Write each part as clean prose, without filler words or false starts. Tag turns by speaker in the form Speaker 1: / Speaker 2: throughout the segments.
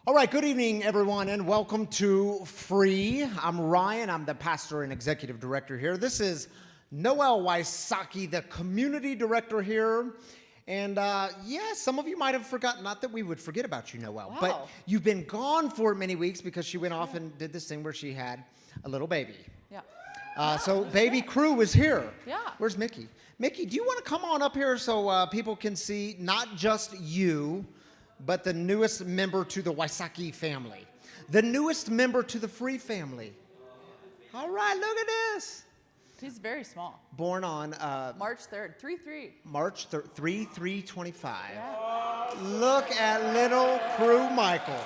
Speaker 1: All right, good evening, everyone, and welcome to Free. I'm Ryan. I'm the pastor and executive director here. This is Noel Wysocki, the community director here. And some of you might have forgotten, not that we would forget about you, Noel, but you've been gone for many weeks because she went off and did this thing where she had a little baby.
Speaker 2: Yeah.
Speaker 1: So baby crew is here.
Speaker 2: Yeah.
Speaker 1: Where's Mickey? Mickey, do you want to come on up here so people can see not just you, but the newest member to the Wysocki family, the newest member to the Free family? All right, look at this.
Speaker 2: He's very small.
Speaker 1: Born on
Speaker 2: March 3rd, 3-3.
Speaker 1: March 3/3/25.
Speaker 2: Yeah.
Speaker 1: Look at little crew Michael.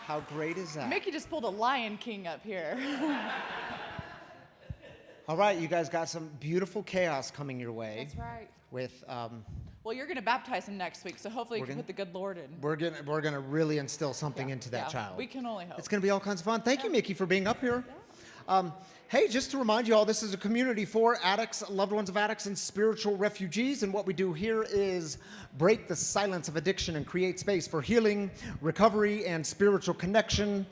Speaker 1: How great is that?
Speaker 2: Mickey just pulled a Lion King up here.
Speaker 1: All right, you guys got some beautiful chaos coming your way.
Speaker 2: That's right.
Speaker 1: With
Speaker 2: Well, you're going to baptize him next week, so hopefully you can put the good Lord in.
Speaker 1: we're gonna really instill something into that child.
Speaker 2: We can only hope.
Speaker 1: It's gonna be all kinds of fun. Thank you, Mickey, for being up here. Hey, just to remind you all, this is a community for addicts, loved ones of addicts, and spiritual refugees. And what we do here is break the silence of addiction and create space for healing, recovery, and spiritual connection.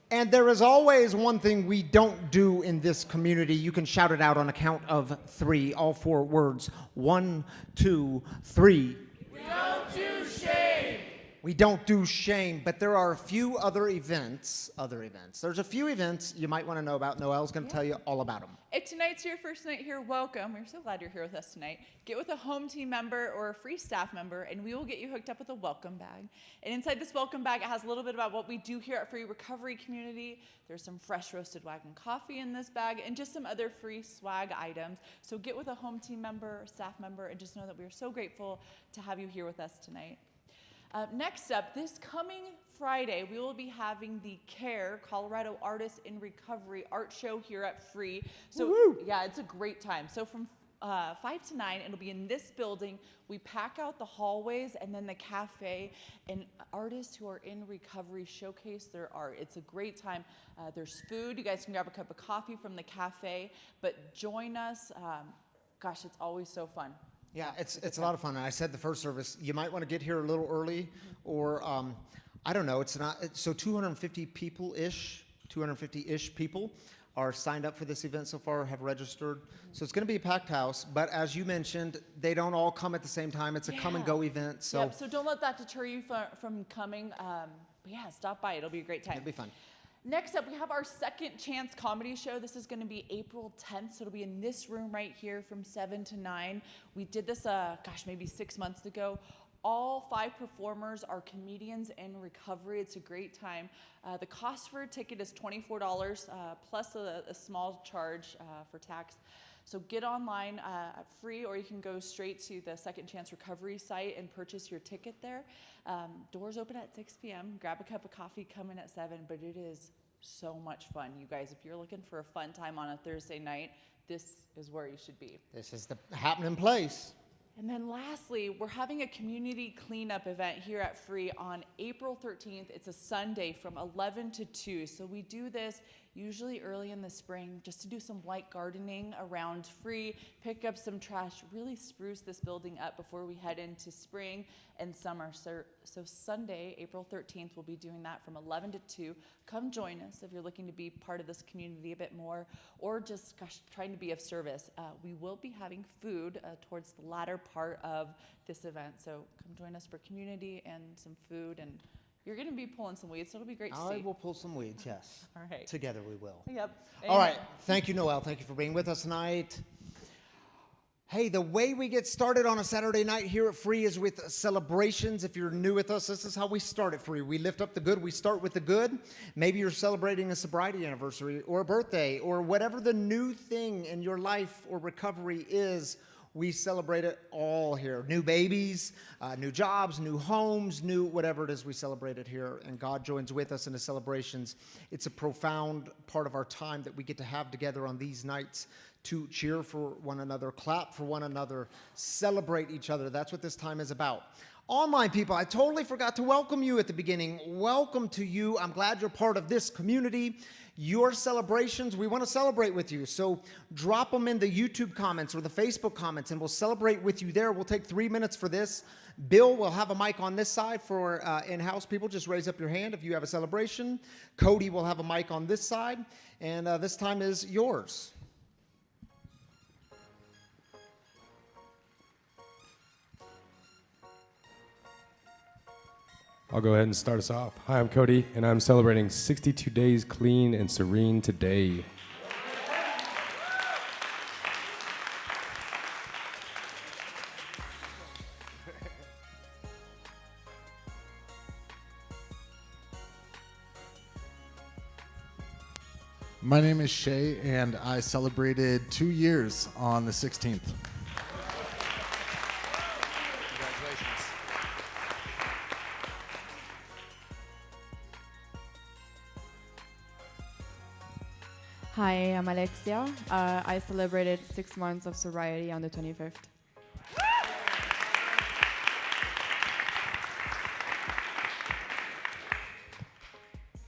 Speaker 1: And there is always one thing we don't do in this community. You can shout it out on a count of 3, all 4 words. 1, 2, 3.
Speaker 2: We don't do shame.
Speaker 1: We don't do shame, but there are a few other events. There's a few events you might want to know about. Noelle's going to tell you all about them.
Speaker 2: If tonight's your first night here, welcome. We're so glad you're here with us tonight. Get with a home team member or a Free staff member, and we will get you hooked up with a welcome bag. And inside this welcome bag, it has a little bit about what we do here at Free Recovery Community. There's some fresh roasted wagon coffee in this bag and just some other free swag items. So get with a home team member or staff member and just know that we are so grateful to have you here with us tonight. Next up, this coming Friday, we will be having the CARE, Colorado Artists in Recovery art show here at Free. So, yeah, it's a great time. So from 5 to 9, it'll be in this building. We pack out the hallways and then the cafe, and artists who are in recovery showcase their art. It's a great time. There's food. You guys can grab a cup of coffee from the cafe, but join us. Gosh, it's always so fun.
Speaker 1: Yeah, it's a lot of fun. And I said the first service, you might want to get here a little early, or I don't know. So 250 people-ish, 250-ish people are signed up for this event so far, have registered. So it's going to be a packed house. But as you mentioned, they don't all come at the same time. It's a come-and-go event. So
Speaker 2: Yep, so don't let that deter you from coming. But yeah, stop by. It'll be a great time.
Speaker 1: It'll be fun.
Speaker 2: Next up, we have our Second Chance comedy show. This is going to be April 10th, so it'll be in this room right here from 7 to 9. We did this, maybe 6 months ago. All 5 performers are comedians in recovery. It's a great time. The cost for a ticket is $24 plus a small charge for tax. So get online at Free, or you can go straight to the Second Chance Recovery site and purchase your ticket there. Doors open at 6 p.m. Grab a cup of coffee, come in at 7, but it is so much fun. You guys, if you're looking for a fun time on a Thursday night, this is where you should be.
Speaker 1: This is the happening place.
Speaker 2: And then lastly, we're having a community cleanup event here at Free on April 13th. It's a Sunday from 11 to 2. So we do this usually early in the spring just to do some light gardening around Free, pick up some trash, really spruce this building up before we head into spring and summer. So Sunday, April 13th, we'll be doing that from 11 to 2. Come join us if you're looking to be part of this community a bit more, or just trying to be of service. We will be having food towards the latter part of this event. So come join us for community and some food, and you're going to be pulling some weeds, so it'll be great to see.
Speaker 1: I will pull some weeds, yes.
Speaker 2: All right.
Speaker 1: Together we will.
Speaker 2: Yep.
Speaker 1: All right. Thank you, Noelle. Thank you for being with us tonight. Hey, the way we get started on a Saturday night here at Free is with celebrations. If you're new with us, this is how we start at Free. We lift up the good. We start with the good. Maybe you're celebrating a sobriety anniversary or a birthday or whatever the new thing in your life or recovery is. We celebrate it all here. New babies, new jobs, new homes, new whatever it is, we celebrate it here. And God joins with us in the celebrations. It's a profound part of our time that we get to have together on these nights to cheer for one another, clap for one another, celebrate each other. That's what this time is about. Online people, I totally forgot to welcome you at the beginning. Welcome to you. I'm glad you're part of this community. Your celebrations, we want to celebrate with you. So drop them in the YouTube comments or the Facebook comments, and we'll celebrate with you there. We'll take 3 minutes for this. Bill will have a mic on this side for in-house people. Just raise up your hand if you have a celebration. Cody will have a mic on this side, and this time is yours.
Speaker 3: I'll go ahead and start us off. Hi, I'm Cody, and I'm celebrating 62 days clean and serene today.
Speaker 4: My name is Shay, and I celebrated 2 years on the 16th.
Speaker 5: Hi, I'm Alexia. I celebrated 6 months of sobriety on the 25th.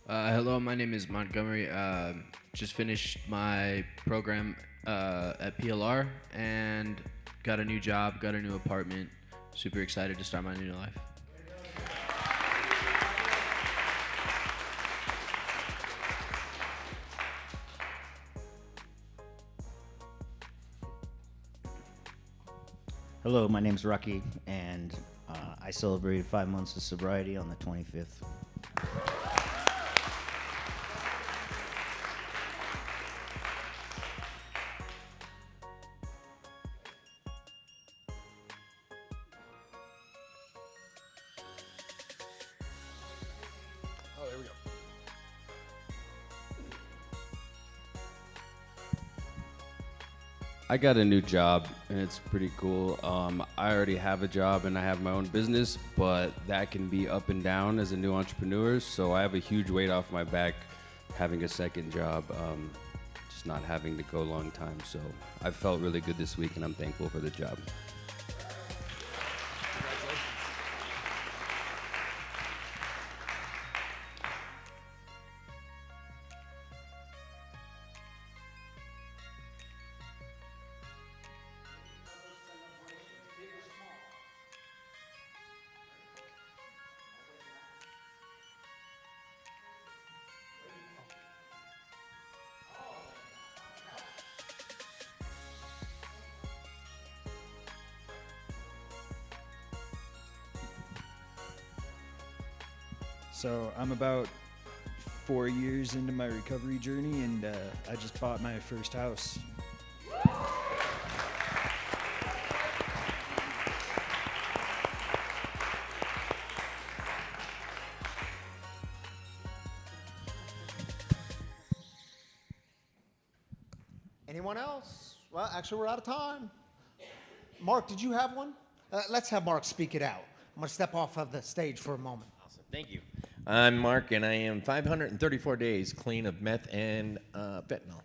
Speaker 6: Hello, my name is Montgomery. Just finished my program at PLR and got a new job, got a new apartment. Super excited to start my new life.
Speaker 7: Hello, my name's Rocky, and I celebrated 5 months of sobriety on the 25th.
Speaker 3: Oh, there we go.
Speaker 8: I got a new job and it's pretty cool. I already have a job and I have my own business, but that can be up and down as a new entrepreneur. So I have a huge weight off my back having a second job, just not having to go a long time. So I felt really good this week and I'm thankful for the job.
Speaker 9: So I'm about 4 years into my recovery journey, and I just bought my first house.
Speaker 1: Anyone else? Well, actually, we're out of time. Mark, did you have one? Let's have Mark speak it out. I'm going to step off of the stage for a moment.
Speaker 10: Awesome. Thank you. I'm Mark, and I am 534 days clean of meth and fentanyl.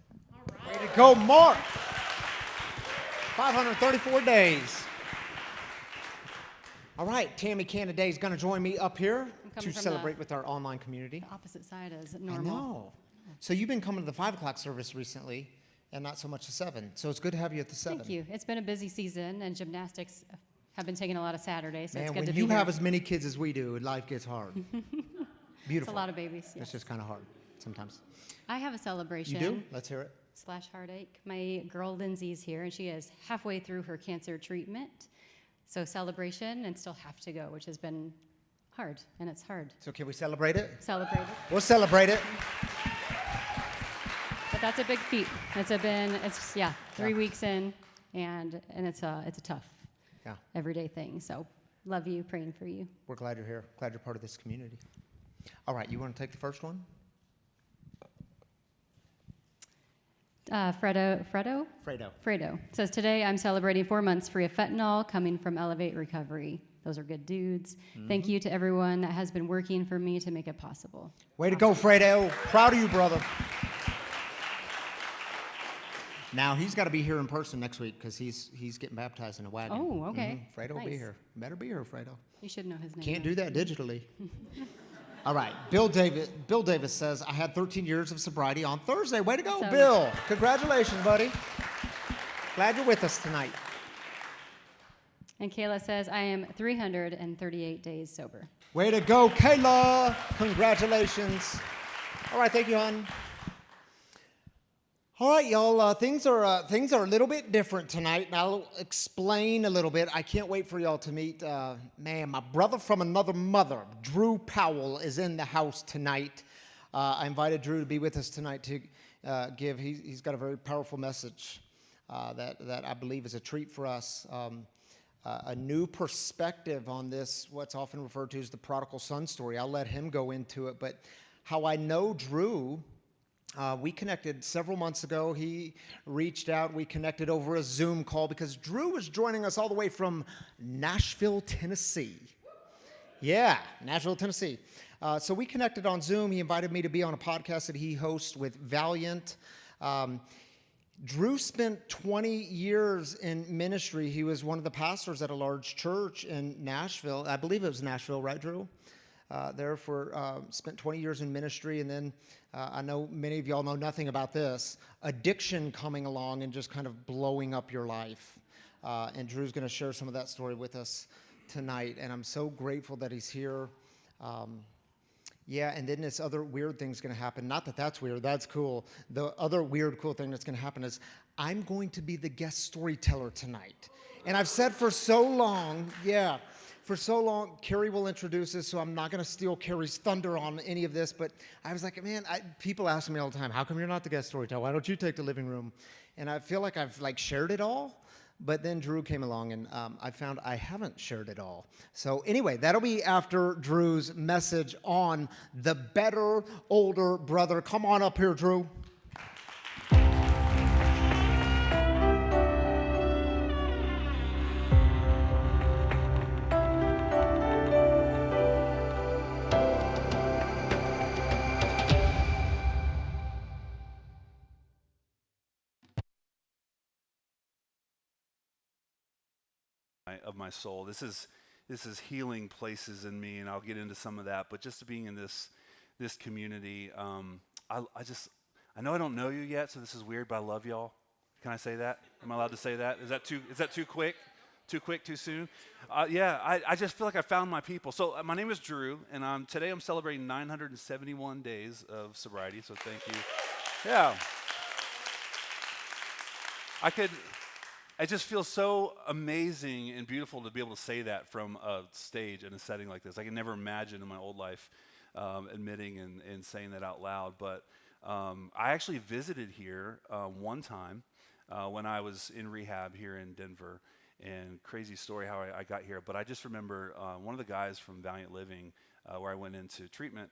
Speaker 1: Way to go, Mark. 534 days. All right, Tammy Canaday is going to join me up here to celebrate with our online community.
Speaker 11: Opposite side as
Speaker 1: I
Speaker 11: normal.
Speaker 1: know. So you've been coming to the 5 o'clock service recently, and not so much the 7. So it's good to have you at the 7.
Speaker 11: Thank you. It's been a busy season, and gymnastics have been taking a lot of Saturdays, so
Speaker 1: Man,
Speaker 11: it's good
Speaker 1: when
Speaker 11: to be
Speaker 1: you
Speaker 11: here.
Speaker 1: have as many kids as we do, life gets hard. Beautiful.
Speaker 11: It's a lot of babies.
Speaker 1: It's
Speaker 11: Yes.
Speaker 1: just kind of hard sometimes.
Speaker 11: I have a celebration.
Speaker 1: You do? Let's hear it.
Speaker 11: / heartache. My girl Lindsay's here, and she is halfway through her cancer treatment. So celebration and still have to go, which has been hard, and it's hard.
Speaker 1: So can we celebrate it?
Speaker 11: Celebrate it.
Speaker 1: We'll celebrate it.
Speaker 11: But that's a big feat. It's 3 weeks in, and it's a tough, everyday thing. So love you, praying for you.
Speaker 1: We're glad you're here. Glad you're part of this community. All right, you want to take the first one?
Speaker 11: Fredo says, today I'm celebrating 4 months free of fentanyl coming from Elevate Recovery. Those are good dudes. Thank you to everyone that has been working for me to make it possible.
Speaker 1: Way to go, Fredo. Proud of you, brother. Now he's got to be here in person next week because he's getting baptized in a wagon.
Speaker 11: Oh, okay.
Speaker 1: Fredo will be
Speaker 11: Nice.
Speaker 1: here. Better be here, Fredo.
Speaker 11: You should know his name.
Speaker 1: Can't
Speaker 11: though.
Speaker 1: do that digitally. All right. Bill Davis says, I had 13 years of sobriety on Thursday. Way to go,
Speaker 11: So-
Speaker 1: Bill. Congratulations, buddy. Glad you're with us tonight.
Speaker 11: And Kayla says, I am 338 days sober.
Speaker 1: Way to go, Kayla. Congratulations. All right. Thank you, hon. All right, y'all. Things are a little bit different tonight, and I'll explain a little bit. I can't wait for y'all to meet. My brother from another mother, Drew Powell, is in the house tonight. I invited Drew to be with us tonight to give. He's got a very powerful message that I believe is a treat for us. A new perspective on this, what's often referred to as the prodigal son story. I'll let him go into it, but how I know Drew. We connected several months ago. He reached out. We connected over a Zoom call because Drew was joining us all the way from Nashville, Tennessee. Yeah, Nashville, Tennessee. So we connected on Zoom. He invited me to be on a podcast that he hosts with Valiant. Drew spent 20 years in ministry. He was one of the pastors at a large church in Nashville. I believe it was Nashville, right, Drew? Spent 20 years in ministry, and then I know many of y'all know nothing about this, addiction coming along and just kind of blowing up your life. And Drew's going to share some of that story with us tonight, and I'm so grateful that he's here. And then this other weird thing's going to happen. Not that that's weird, that's cool. The other weird, cool thing that's going to happen is I'm going to be the guest storyteller tonight. And I've said for so long, Carrie will introduce us, so I'm not going to steal Carrie's thunder on any of this, but I was like, man, people ask me all the time, how come you're not the guest storyteller? Why don't you take the living room? And I feel like I've shared it all, but then Drew came along, and I found I haven't shared it all. So anyway, that'll be after Drew's message on the better older brother. Come on up here, Drew.
Speaker 12: Of my soul. This is healing places in me, and I'll get into some of that. But just being in this community, I know I don't know you yet, so this is weird, but I love y'all. Can I say that? Am I allowed to say that? Is that too quick? Too quick? Too soon? I just feel like I found my people. So my name is Drew, and today I'm celebrating 971 days of sobriety. So thank you. Yeah. It just feels so amazing and beautiful to be able to say that from a stage in a setting like this. I can never imagine in my old life admitting and saying that out loud. But I actually visited here one time when I was in rehab here in Denver. And crazy story how I got here. But I just remember one of the guys from Valiant Living, where I went into treatment,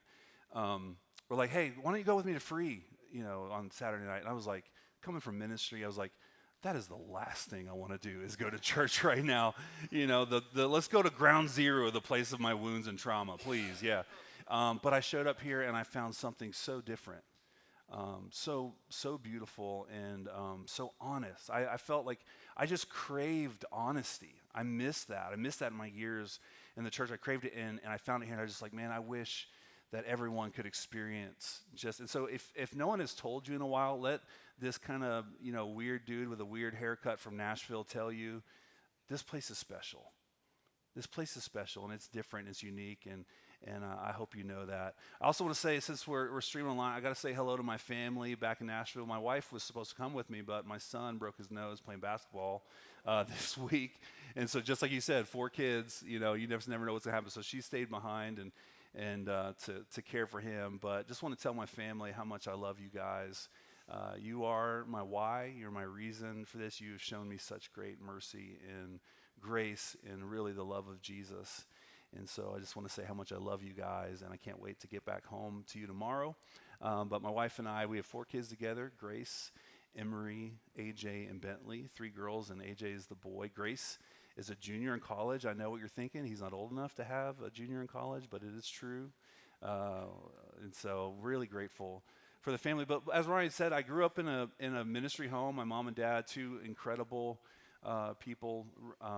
Speaker 12: were like, hey, why don't you go with me to Free, on Saturday night? And I was like, coming from ministry, I was like, that is the last thing I want to do is go to church right now. Let's go to ground zero, the place of my wounds and trauma, please, yeah. But I showed up here and I found something so different, so beautiful and so honest. I felt like I just craved honesty. I missed that. I missed that in my years in the church. I craved it and I found it here and I was just like, man, I wish that everyone could experience and so if no one has told you in a while, let this kind of, weird dude with a weird haircut from Nashville tell you, this place is special. This place is special, and it's different, it's unique, and I hope you know that. I also want to say, since we're streaming online, I got to say hello to my family back in Nashville. My wife was supposed to come with me, but my son broke his nose playing basketball this week, and so just like you said, 4 kids, you never know what's going to happen, so she stayed behind and to care for him. But just want to tell my family how much I love you guys. You are my why. You're my reason for this. You've shown me such great mercy and grace and really the love of Jesus. And so I just want to say how much I love you guys, and I can't wait to get back home to you tomorrow. But my wife and I, we have 4 kids together, Grace, Emery, AJ, and Bentley, 3 girls, and AJ is the boy. Grace is a junior in college. I know what you're thinking. He's not old enough to have a junior in college, but it is true. And so really grateful for the family. But as Ryan said, I grew up in a ministry home. My mom and dad, two incredible people,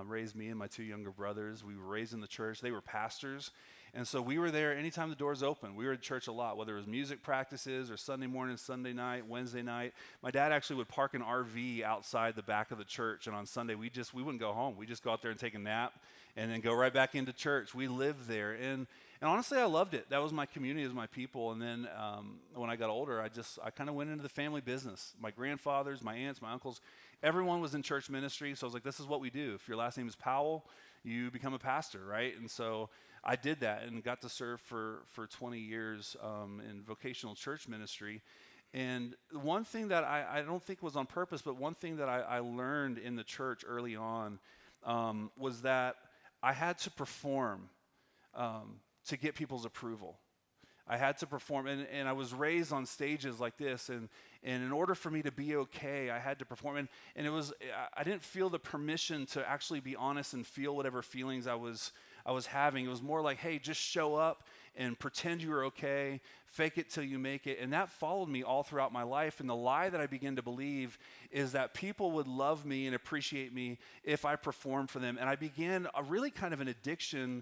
Speaker 12: raised me and my two younger brothers. We were raised in the church. They were pastors. And so we were there anytime the doors open. We were at church a lot, whether it was music practices or Sunday morning, Sunday night, Wednesday night. My dad actually would park an RV outside the back of the church. And on Sunday, we wouldn't go home. We'd just go out there and take a nap and then go right back into church. We lived there. And honestly, I loved it. That was my community, it was my people. And then when I got older, I kind of went into the family business. My grandfathers, my aunts, my uncles, everyone was in church ministry. So I was like, this is what we do. If your last name is Powell, you become a pastor, right? And so I did that and got to serve for 20 years in vocational church ministry. And one thing that I don't think was on purpose, but one thing that I learned in the church early on was that I had to perform to get people's approval. I had to perform, and I was raised on stages like this, and in order for me to be okay, I had to perform, and I didn't feel the permission to actually be honest and feel whatever feelings I was having. It was more like, hey, just show up and pretend you were okay, fake it till you make it. And that followed me all throughout my life. And the lie that I began to believe is that people would love me and appreciate me if I performed for them. And I began a really kind of an addiction,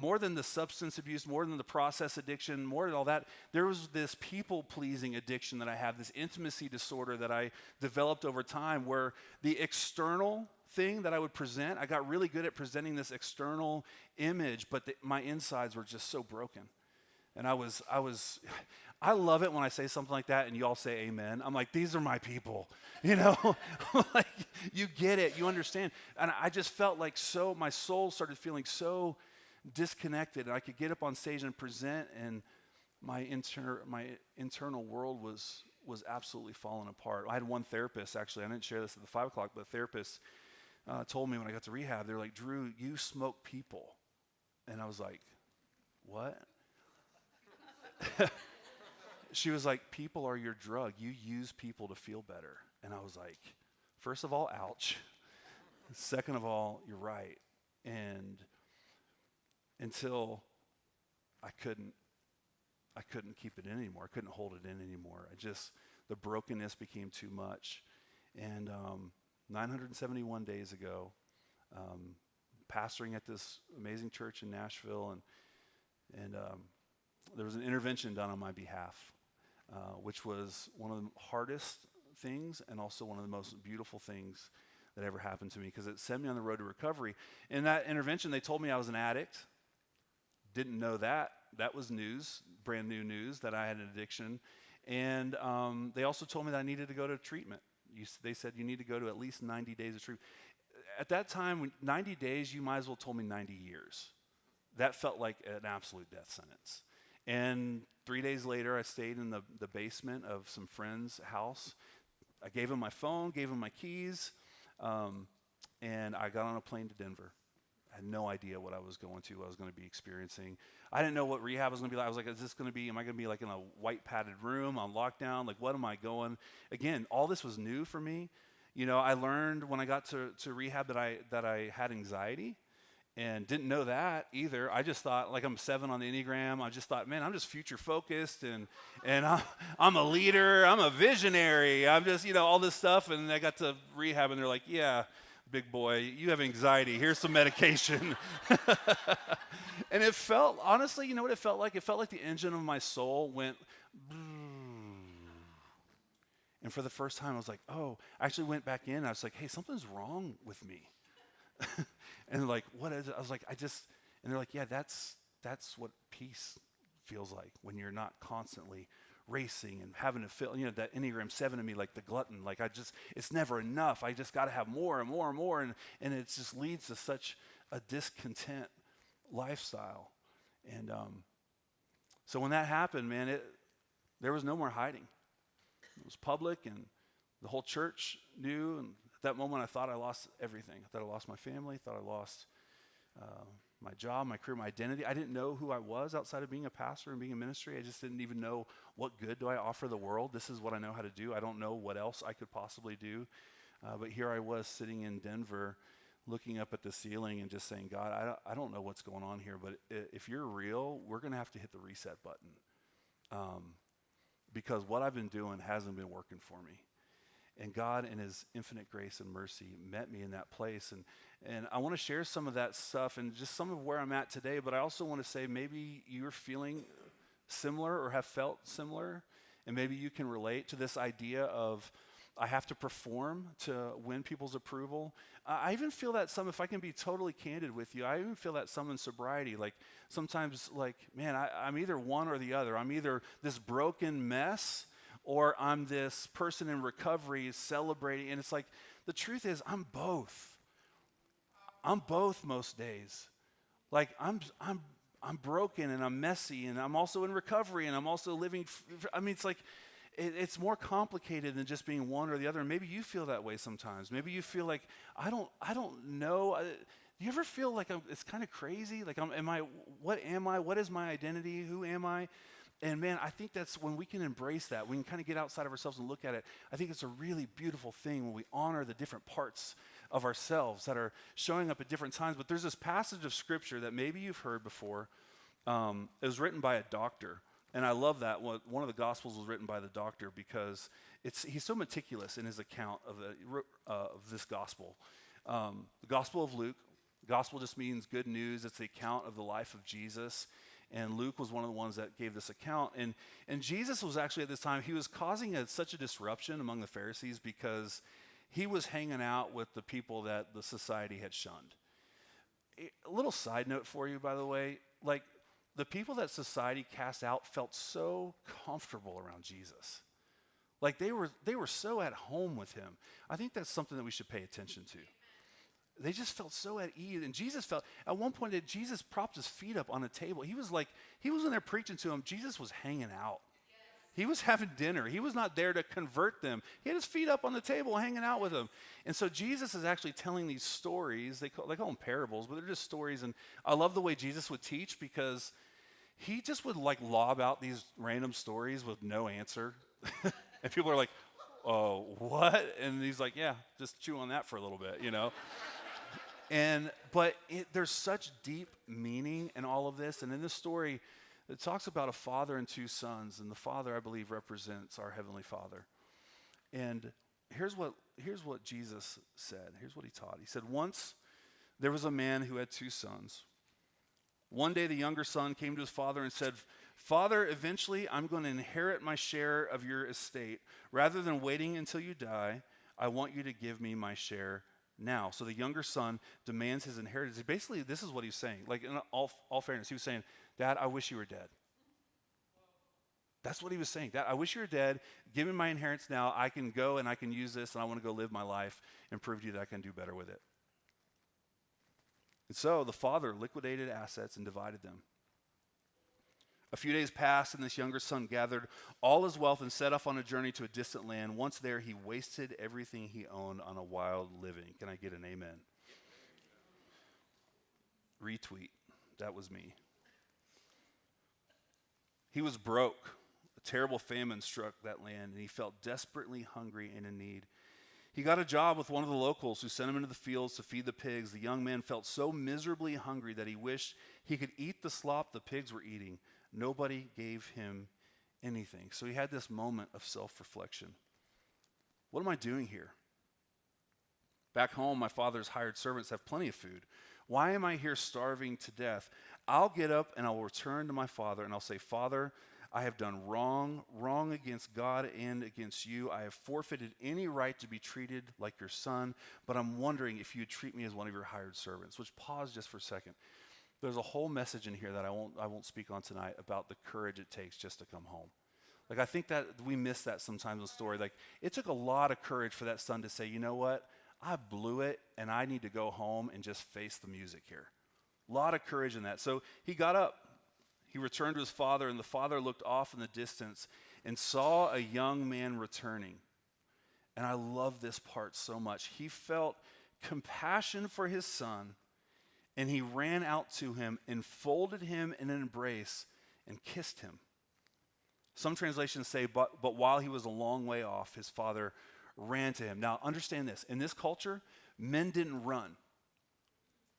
Speaker 12: more than the substance abuse, more than the process addiction, more than all that. There was this people-pleasing addiction that I have, this intimacy disorder that I developed over time, where the external thing that I would present, I got really good at presenting this external image, but my insides were just so broken. And I love it when I say something like that and you all say amen. I'm like, these are my people, you know? Like, you get it, you understand. And I just felt like my soul started feeling so disconnected. And I could get up on stage and present, and my internal world was absolutely falling apart. I had one therapist, actually, I didn't share this at the 5 o'clock, but a therapist told me when I got to rehab, they're like, Drew, you smoke people. And I was like, what? She was like, people are your drug. You use people to feel better. And I was like, first of all, ouch. Second of all, you're right. And until I couldn't keep it in anymore. I couldn't hold it in anymore. The brokenness became too much. And 971 days ago, pastoring at this amazing church in Nashville, and there was an intervention done on my behalf, which was one of the hardest things and also one of the most beautiful things that ever happened to me, because it sent me on the road to recovery. In that intervention, they told me I was an addict. Didn't know that. That was news, brand new news, that I had an addiction. And they also told me that I needed to go to treatment. They said you need to go to at least 90 days of treatment. At that time, 90 days, you might as well told me 90 years. That felt like an absolute death sentence. And 3 days later, I stayed in the basement of some friend's house. I gave him my phone, gave him my keys, and I got on a plane to Denver. I had no idea what I was going to be experiencing. I didn't know what rehab was going to be like. I was like, am I going to be like in a white padded room on lockdown? Like, what am I going? Again, all this was new for me. You know, I learned when I got to rehab that I had anxiety, and didn't know that either. I just thought, like, I'm 7 on the Enneagram. I just thought, man, I'm just future focused, and I'm a leader. I'm a visionary. I'm just, all this stuff. And I got to rehab, and they're like, yeah, big boy, you have anxiety. Here's some medication. And it felt, honestly, you know what it felt like? It felt like the engine of my soul went, and for the first time, I was like, oh, I actually went back in. I was like, hey, something's wrong with me. And they're like, what is it? I was like, and they're like, yeah, that's what peace feels like when you're not constantly racing and having to fill, that Enneagram 7 in me, like the glutton, like it's never enough. I just got to have more and more and more. And it just leads to such a discontent lifestyle. And so when that happened, man, there was no more hiding. It was public, and the whole church knew. And at that moment, I thought I lost everything. I thought I lost my family. I thought I lost my job, my career, my identity. I didn't know who I was outside of being a pastor and being in ministry. I just didn't even know what good do I offer the world. This is what I know how to do. I don't know what else I could possibly do. But here I was sitting in Denver, looking up at the ceiling and just saying, God, I don't know what's going on here, but if you're real, we're going to have to hit the reset button. because what I've been doing hasn't been working for me. And God, in his infinite grace and mercy, met me in that place. And I want to share some of that stuff and just some of where I'm at today, but I also want to say maybe you're feeling similar or have felt similar, and maybe you can relate to this idea of I have to perform to win people's approval. I even feel that some, if I can be totally candid with you, I even feel that some in sobriety. Like sometimes, like, man, I'm either one or the other. I'm either this broken mess or I'm this person in recovery celebrating. And it's like, the truth is, I'm both. I'm both most days. Like I'm broken and I'm messy and I'm also in recovery and I'm also living. I mean, it's like, it's more complicated than just being one or the other. And maybe you feel that way sometimes. Maybe you feel like, I don't know. Do you ever feel like it's kind of crazy? Like, what am I? What is my identity? Who am I? And man, I think that's when we can embrace that. We can kind of get outside of ourselves and look at it. I think it's a really beautiful thing when we honor the different parts of ourselves that are showing up at different times. But there's this passage of scripture that maybe you've heard before. It was written by a doctor. And I love that. One of the Gospels was written by the doctor because he's so meticulous in his account of this Gospel. The Gospel of Luke. Gospel just means good news. It's the account of the life of Jesus. And Luke was one of the ones that gave this account. And Jesus was actually at this time, he was causing such a disruption among the Pharisees because he was hanging out with the people that the society had shunned. A little side note for you, by the way, like, the people that society cast out felt so comfortable around Jesus. Like they were so at home with him. I think that's something that we should pay attention to. They just felt so at ease. And Jesus felt, at one point, Jesus propped his feet up on a table. He was in there preaching to him. Jesus was hanging out. He was having dinner. He was not there to convert them. He had his feet up on the table hanging out with them. And so Jesus is actually telling these stories. They call them parables, but they're just stories. And I love the way Jesus would teach because he just would like lob out these random stories with no answer. And people are like, oh, what? And he's like, yeah, just chew on that for a little bit, you know? But there's such deep meaning in all of this. And in this story, it talks about a father and two sons. And the father, I believe, represents our Heavenly Father. And here's what Jesus said. Here's what he taught. He said, once there was a man who had two sons. One day the younger son came to his father and said, Father, eventually I'm going to inherit my share of your estate. Rather than waiting until you die, I want you to give me my share now. So the younger son demands his inheritance. Basically, this is what he's saying. Like, in all fairness, he was saying, Dad, I wish you were dead. That's what he was saying. Dad, I wish you were dead. Give me my inheritance now. I can go and I can use this, and I want to go live my life and prove to you that I can do better with it. And so the father liquidated assets and divided them. A few days passed, and this younger son gathered all his wealth and set off on a journey to a distant land. Once there, he wasted everything he owned on a wild living. Can I get an amen? Retweet. That was me. He was broke. A terrible famine struck that land, and he felt desperately hungry and in need. He got a job with one of the locals who sent him into the fields to feed the pigs. The young man felt so miserably hungry that he wished he could eat the slop the pigs were eating. Nobody gave him anything. So he had this moment of self-reflection. What am I doing here? Back home, my father's hired servants have plenty of food. Why am I here starving to death? I'll get up and I'll return to my father and I'll say, Father, I have done wrong against God and against you. I have forfeited any right to be treated like your son, but I'm wondering if you'd treat me as one of your hired servants. Which, pause just for a second. There's a whole message in here that I won't speak on tonight about the courage it takes just to come home. Like, I think that we miss that sometimes in the story. Like, it took a lot of courage for that son to say, you know what? I blew it, and I need to go home and just face the music here. A lot of courage in that. So he got up. He returned to his father, and the father looked off in the distance and saw a young man returning. And I love this part so much. He felt compassion for his son, and he ran out to him and folded him in an embrace and kissed him. Some translations say, but while he was a long way off, his father ran to him. Now, understand this. In this culture, men didn't run.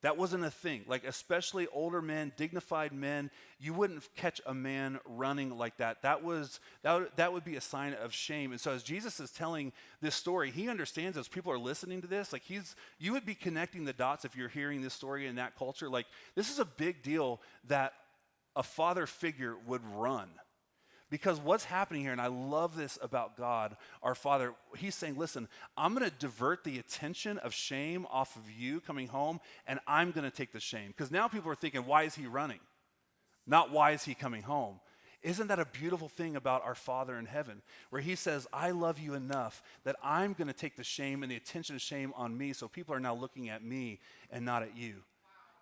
Speaker 12: That wasn't a thing. Like, especially older men, dignified men, you wouldn't catch a man running like that. That would be a sign of shame. And so as Jesus is telling this story, he understands as people are listening to this, like you would be connecting the dots if you're hearing this story in that culture. Like, this is a big deal that a father figure would run. Because what's happening here, and I love this about God, our Father, he's saying, listen, I'm going to divert the attention of shame off of you coming home, and I'm going to take the shame. Because now people are thinking, why is he running? Not why is he coming home? Isn't that a beautiful thing about our Father in heaven, where he says, I love you enough that I'm going to take the shame and the attention of shame on me, so people are now looking at me and not at you. Wow.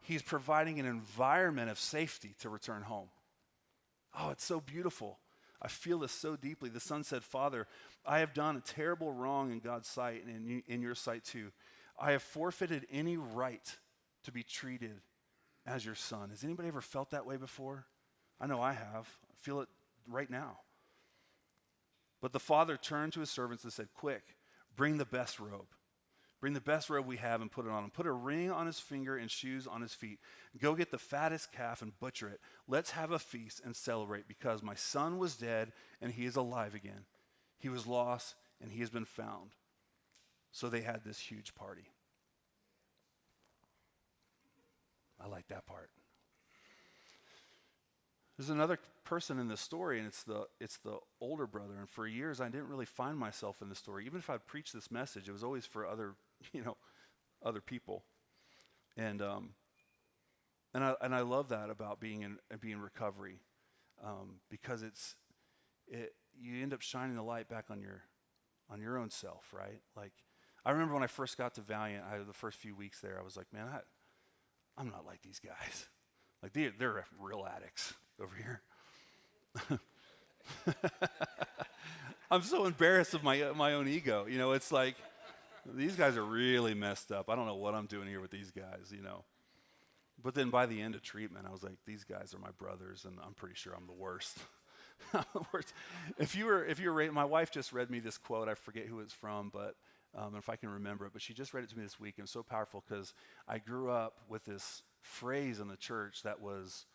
Speaker 12: He's providing an environment of safety to return home. Oh, it's so beautiful. I feel this so deeply. The son said, Father, I have done a terrible wrong in God's sight and in your sight too. I have forfeited any right to be treated as your son. Has anybody ever felt that way before? I know I have. I feel it right now. But the father turned to his servants and said, quick, bring the best robe. Bring the best robe we have and put it on him. Put a ring on his finger and shoes on his feet. Go get the fattest calf and butcher it. Let's have a feast and celebrate, because my son was dead and he is alive again. He was lost and he has been found. So they had this huge party. I like that part. There's another person in this story, and it's the older brother. And for years, I didn't really find myself in the story. Even if I preached this message, it was always for other people. And I love that about being in recovery, because you end up shining the light back on your own self, right? Like, I remember when I first got to Valiant, the first few weeks there, I was like, man, I'm not like these guys. Like, they're real addicts over here. I'm so embarrassed of my own ego. It's like, these guys are really messed up. I don't know what I'm doing here with these guys, But then by the end of treatment, I was like, these guys are my brothers, and I'm pretty sure I'm the worst. I'm the worst. If you were, my wife just read me this quote. I forget who it's from, but if I can remember it. But she just read it to me this week, and it's so powerful, because I grew up with this phrase in the church that was,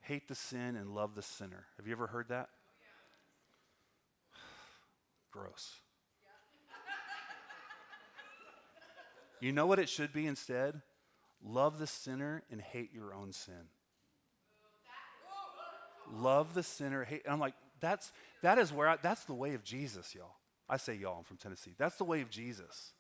Speaker 12: hate the sin and love the sinner. Have you ever heard that? Gross. You know what it should be instead? Love the sinner and hate your own sin. Love the sinner, hate. And I'm like, that's the way of Jesus, y'all. I say y'all, I'm from Tennessee. That's the way of Jesus.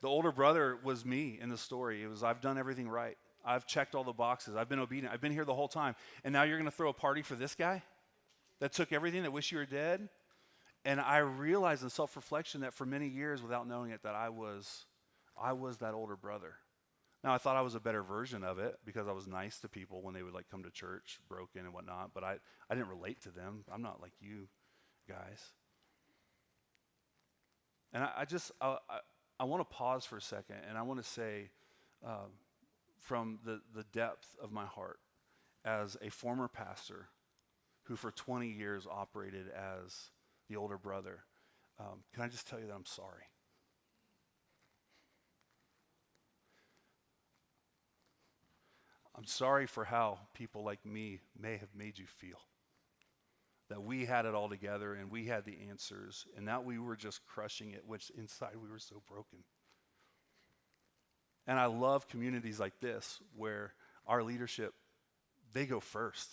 Speaker 12: The older brother was me in the story. It was, I've done everything right. I've checked all the boxes. I've been obedient. I've been here the whole time. And now you're going to throw a party for this guy that took everything, that wish you were dead? And I realized in self-reflection that for many years, without knowing it, that I was that older brother. Now, I thought I was a better version of it because I was nice to people when they would come to church, broken and whatnot, but I didn't relate to them. I'm not like you guys. And I want to pause for a second, and I want to say, from the depth of my heart, as a former pastor who for 20 years operated as the older brother, can I just tell you that I'm sorry? I'm sorry for how people like me may have made you feel. That we had it all together and we had the answers, and that we were just crushing it, which inside we were so broken. And I love communities like this where our leadership, they go first.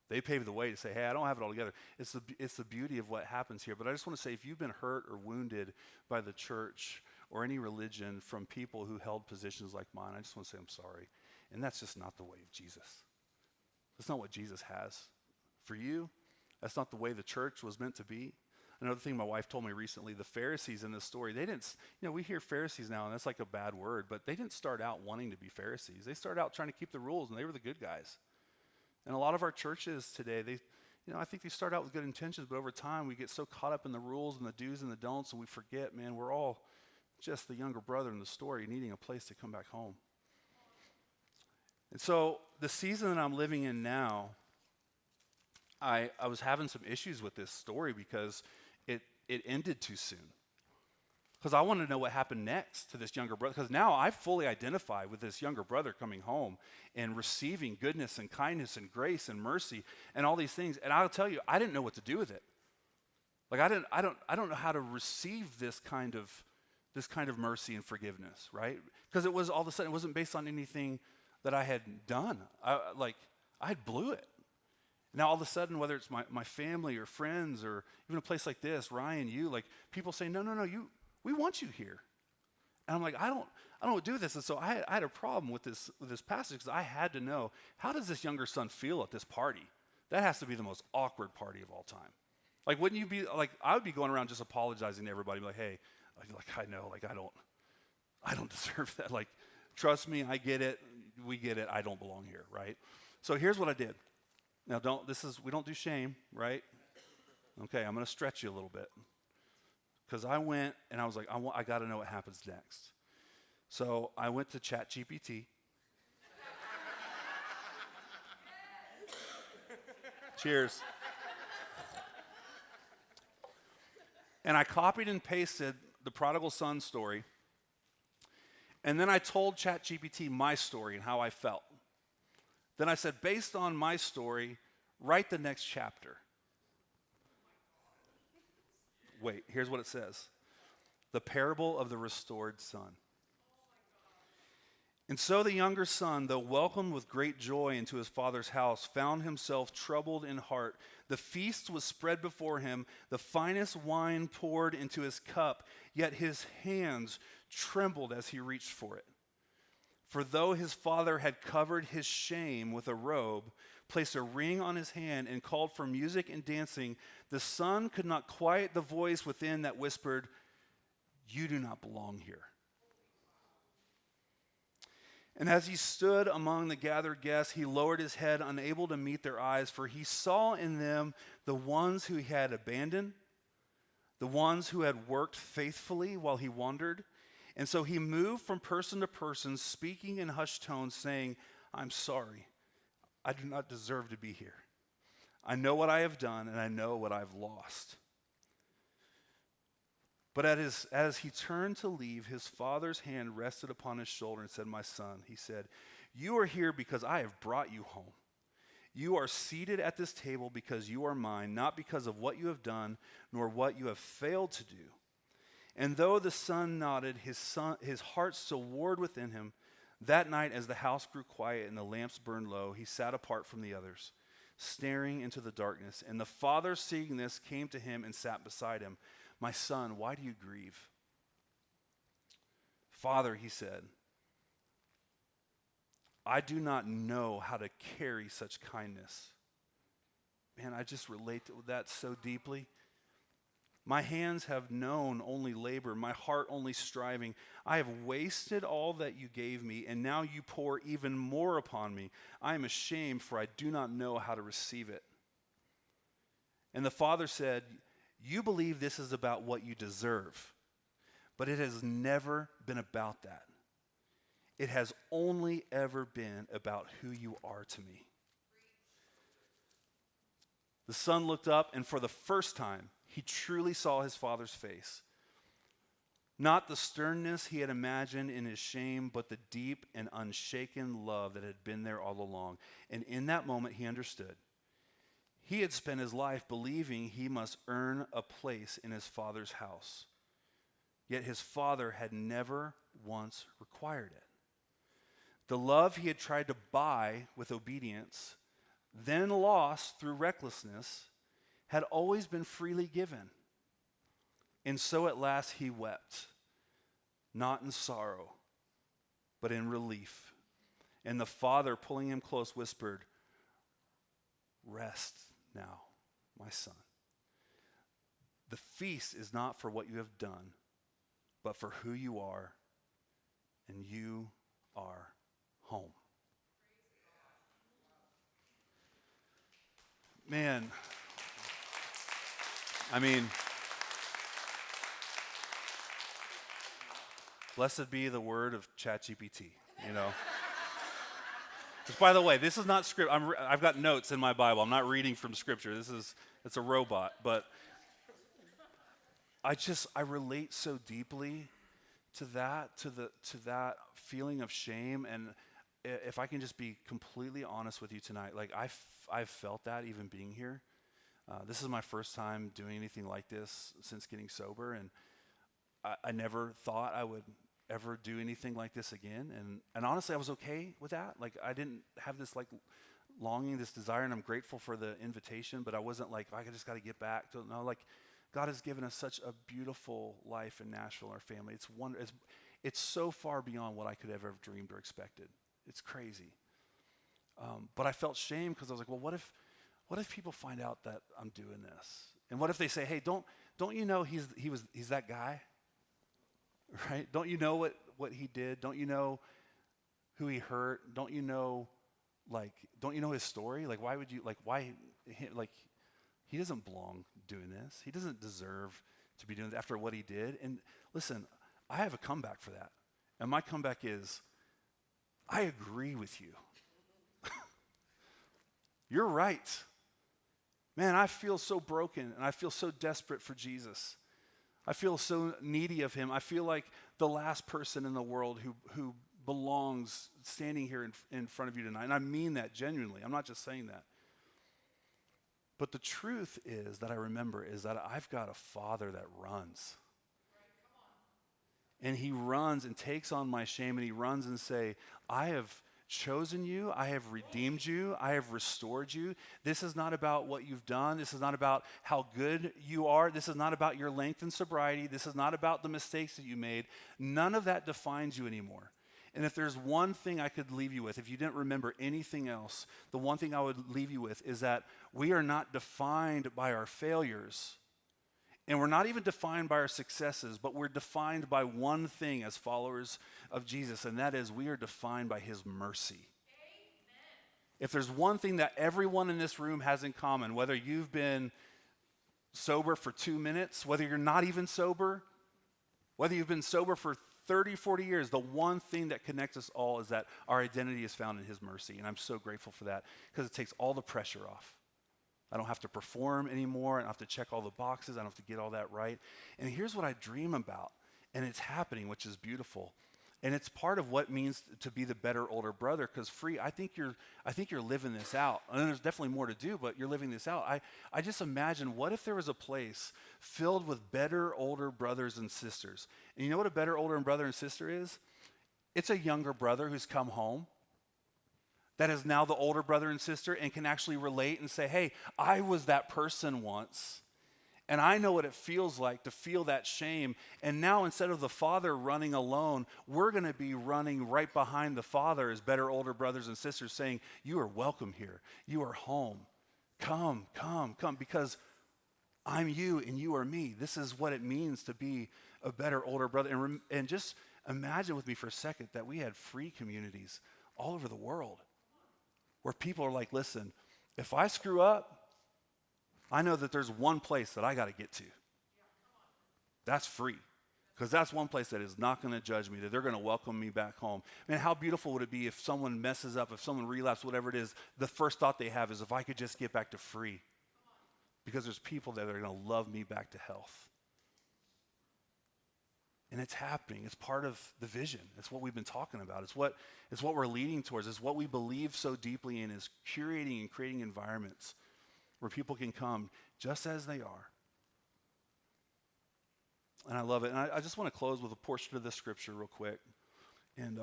Speaker 12: They pave the way to say, hey, I don't have it all together. It's the beauty of what happens here. But I just want to say, if you've been hurt or wounded by the church or any religion from people who held positions like mine, I just want to say I'm sorry. And that's just not the way of Jesus. That's not what Jesus has for you. That's not the way the church was meant to be. Another thing my wife told me recently, the Pharisees in this story, they didn't, we hear Pharisees now, and that's like a bad word, but they didn't start out wanting to be Pharisees. They started out trying to keep the rules, and they were the good guys. And a lot of our churches today, I think they start out with good intentions, but over time we get so caught up in the rules and the do's and the don'ts, and we forget, man, we're all just the younger brother in the story needing a place to come back home. And so the season that I'm living in now, I was having some issues with this story because it ended too soon. because I wanted to know what happened next to this younger brother, because now I fully identify with this younger brother coming home and receiving goodness and kindness and grace and mercy and all these things. And I'll tell you, I didn't know what to do with it. Like I don't know how to receive this kind of mercy and forgiveness, right? Because it was all of a sudden, it wasn't based on anything that I had done. I blew it. Now all of a sudden, whether it's my family or friends or even a place like this, Ryan, you, like people say, no, we want you here. And I'm like, I don't do this. And so I had a problem with this passage because I had to know, how does this younger son feel at this party? That has to be the most awkward party of all time. Like, wouldn't you be, like, I would be going around just apologizing to everybody, like, hey, I know, like, I don't deserve that. Like, trust me, I get it, we get it, I don't belong here, right? So here's what I did. Now, we don't do shame, right? Okay, I'm going to stretch you a little bit. Because I went and I was like, I got to know what happens next. So I went to ChatGPT. Cheers. And I copied and pasted the prodigal son story. And then I told ChatGPT my story and how I felt. Then I said, based on my story, write the next chapter. Wait, here's what it says. The parable of the restored son. And so the younger son, though welcomed with great joy into his father's house, found himself troubled in heart. The feast was spread before him, the finest wine poured into his cup, yet his hands trembled as he reached for it. For though his father had covered his shame with a robe, placed a ring on his hand, and called for music and dancing, the son could not quiet the voice within that whispered, "You do not belong here." And as he stood among the gathered guests, he lowered his head, unable to meet their eyes, for he saw in them the ones who he had abandoned, the ones who had worked faithfully while he wandered. And so he moved from person to person, speaking in hushed tones, saying, "I'm sorry. I do not deserve to be here. I know what I have done, and I know what I've lost." But as he turned to leave, his father's hand rested upon his shoulder and said, "My son," he said, "you are here because I have brought you home. You are seated at this table because you are mine, not because of what you have done, nor what you have failed to do." And though the son nodded, his heart still warred within him. That night, as the house grew quiet and the lamps burned low, he sat apart from the others, staring into the darkness. And the father, seeing this, came to him and sat beside him. "My son, why do you grieve?" "Father," he said, "I do not know how to carry such kindness." Man, I just relate to that so deeply. "My hands have known only labor, my heart only striving. I have wasted all that you gave me, and now you pour even more upon me. I am ashamed, for I do not know how to receive it." And the father said, "You believe this is about what you deserve, but it has never been about that. It has only ever been about who you are to me." The son looked up, and for the first time, he truly saw his father's face. Not the sternness he had imagined in his shame, but the deep and unshaken love that had been there all along. And in that moment, he understood. He had spent his life believing he must earn a place in his father's house. Yet his father had never once required it. The love he had tried to buy with obedience, then lost through recklessness, had always been freely given. And so at last he wept, not in sorrow, but in relief. And the father, pulling him close, whispered, "Rest now, my son. The feast is not for what you have done, but for who you are, and you are home." Man, I mean, blessed be the word of ChatGPT, you know. Which, by the way, this is not script. I've got notes in my Bible. I'm not reading from Scripture. It's a robot. But I relate so deeply to that feeling of shame. And if I can just be completely honest with you tonight, like I've felt that even being here. This is my first time doing anything like this since getting sober, and I never thought I would ever do anything like this again. And honestly, I was okay with that. Like, I didn't have this like longing, this desire, and I'm grateful for the invitation, but I wasn't like, I just got to get back to, no, like, God has given us such a beautiful life in Nashville, our family. It's so far beyond what I could have ever dreamed or expected. It's crazy. But I felt shame because I was like, well, what if people find out that I'm doing this? And what if they say, hey, don't you know he's that guy? Right? Don't you know what he did? Don't you know who he hurt? Don't you know his story? Like, why would you, he doesn't belong doing this. He doesn't deserve to be doing this after what he did. And listen, I have a comeback for that. And my comeback is, I agree with you. You're right. Man, I feel so broken and I feel so desperate for Jesus. I feel so needy of him. I feel like the last person in the world who belongs standing here in front of you tonight. And I mean that genuinely. I'm not just saying that. But the truth is that I remember is that I've got a Father that runs. And he runs and takes on my shame, and he runs and say, I have chosen you, I have redeemed you, I have restored you. This is not about what you've done. This is not about how good you are. This is not about your length and sobriety. This is not about the mistakes that you made. None of that defines you anymore. And if there's one thing I could leave you with, if you didn't remember anything else, the one thing I would leave you with is that we are not defined by our failures. And we're not even defined by our successes, but we're defined by one thing as followers of Jesus, and that is we are defined by his mercy. Amen. If there's one thing that everyone in this room has in common, whether you've been sober for 2 minutes, whether you're not even sober, whether you've been sober for 30, 40 years, the one thing that connects us all is that our identity is found in his mercy. And I'm so grateful for that because it takes all the pressure off. I don't have to perform anymore. I don't have to check all the boxes. I don't have to get all that right. And here's what I dream about, and it's happening, which is beautiful. And it's part of what it means to be the better older brother, because Free, I think you're living this out. And there's definitely more to do, but you're living this out. I just imagine, what if there was a place filled with better older brothers and sisters? And you know what a better older brother and sister is? It's a younger brother who's come home that is now the older brother and sister and can actually relate and say, hey, I was that person once, and I know what it feels like to feel that shame. And now instead of the father running alone, we're going to be running right behind the father as better older brothers and sisters saying, you are welcome here. You are home. Come, because I'm you and you are me. This is what it means to be a better older brother. And just imagine with me for a second that we had free communities all over the world where people are like, listen, if I screw up, I know that there's one place that I got to get to. That's free. Because that's one place that is not going to judge me, that they're going to welcome me back home. Man, how beautiful would it be if someone messes up, if someone relapses, whatever it is, the first thought they have is, if I could just get back to free. Because there's people that are going to love me back to health. And it's happening. It's part of the vision. It's what we've been talking about. It's what we're leading towards. It's what we believe so deeply in, is curating and creating environments where people can come just as they are. And I love it. And I just want to close with a portion of this scripture real quick. And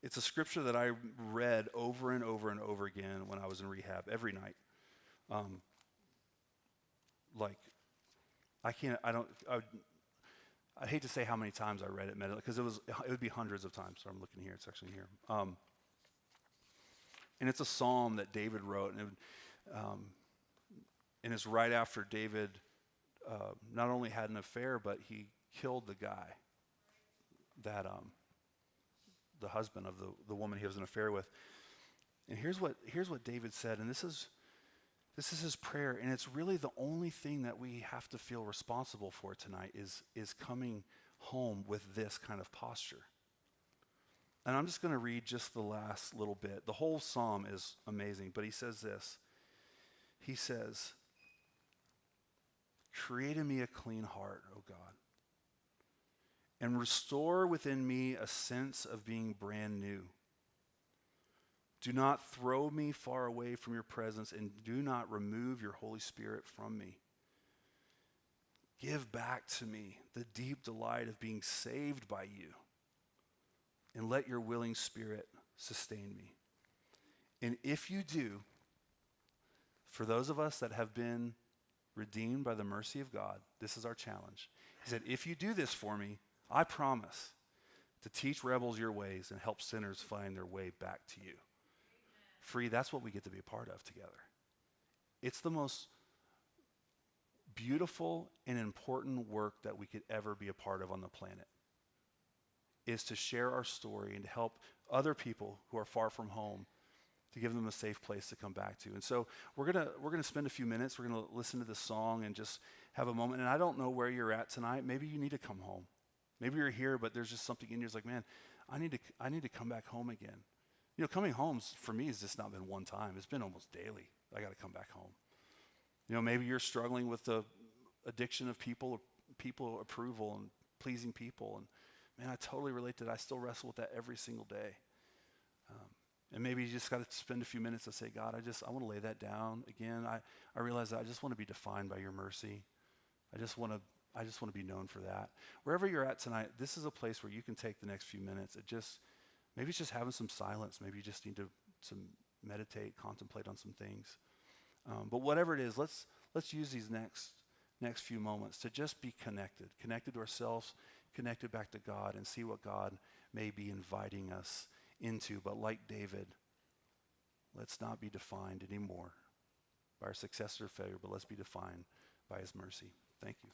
Speaker 12: it's a scripture that I read over and over and over again when I was in rehab every night. I hate to say how many times I read it, because it would be hundreds of times. So I'm looking here. It's actually here. And it's a psalm that David wrote, and it's right after David not only had an affair, but he killed the guy that the husband of the woman he was in an affair with. And here's what David said, and this is his prayer, and it's really the only thing that we have to feel responsible for tonight is coming home with this kind of posture. And I'm just going to read just the last little bit. The whole psalm is amazing, but he says this. He says, Create in me a clean heart, O God, and restore within me a sense of being brand new. Do not throw me far away from your presence, and do not remove your Holy Spirit from me. Give back to me the deep delight of being saved by you, and let your willing Spirit sustain me. And if you do, for those of us that have been redeemed by the mercy of God, this is our challenge. He said, if you do this for me, I promise to teach rebels your ways and help sinners find their way back to you. Free, that's what we get to be a part of together. It's the most beautiful and important work that we could ever be a part of on the planet, is to share our story and to help other people who are far from home, to give them a safe place to come back to. And so we're gonna spend a few minutes. We're gonna listen to this song and just have a moment. And I don't know where you're at tonight. Maybe you need to come home. Maybe you're here, but there's just something in you that's like, man, I need to come back home again. You know, coming home for me has just not been one time. It's been almost daily. I got to come back home. You know, maybe you're struggling with the addiction of people approval and pleasing people. And man, I totally relate to that. I still wrestle with that every single day. And maybe you just got to spend a few minutes to say, God, I want to lay that down again. I realize that I just want to be defined by your mercy. I just want to be known for that. Wherever you're at tonight, this is a place where you can take the next few minutes. Maybe it's just having some silence. Maybe you just need to meditate, contemplate on some things. But whatever it is, let's use these next few moments to just be connected to ourselves, connected back to God, and see what God may be inviting us into. But like David, let's not be defined anymore by our success or failure, but let's be defined by his mercy. Thank you.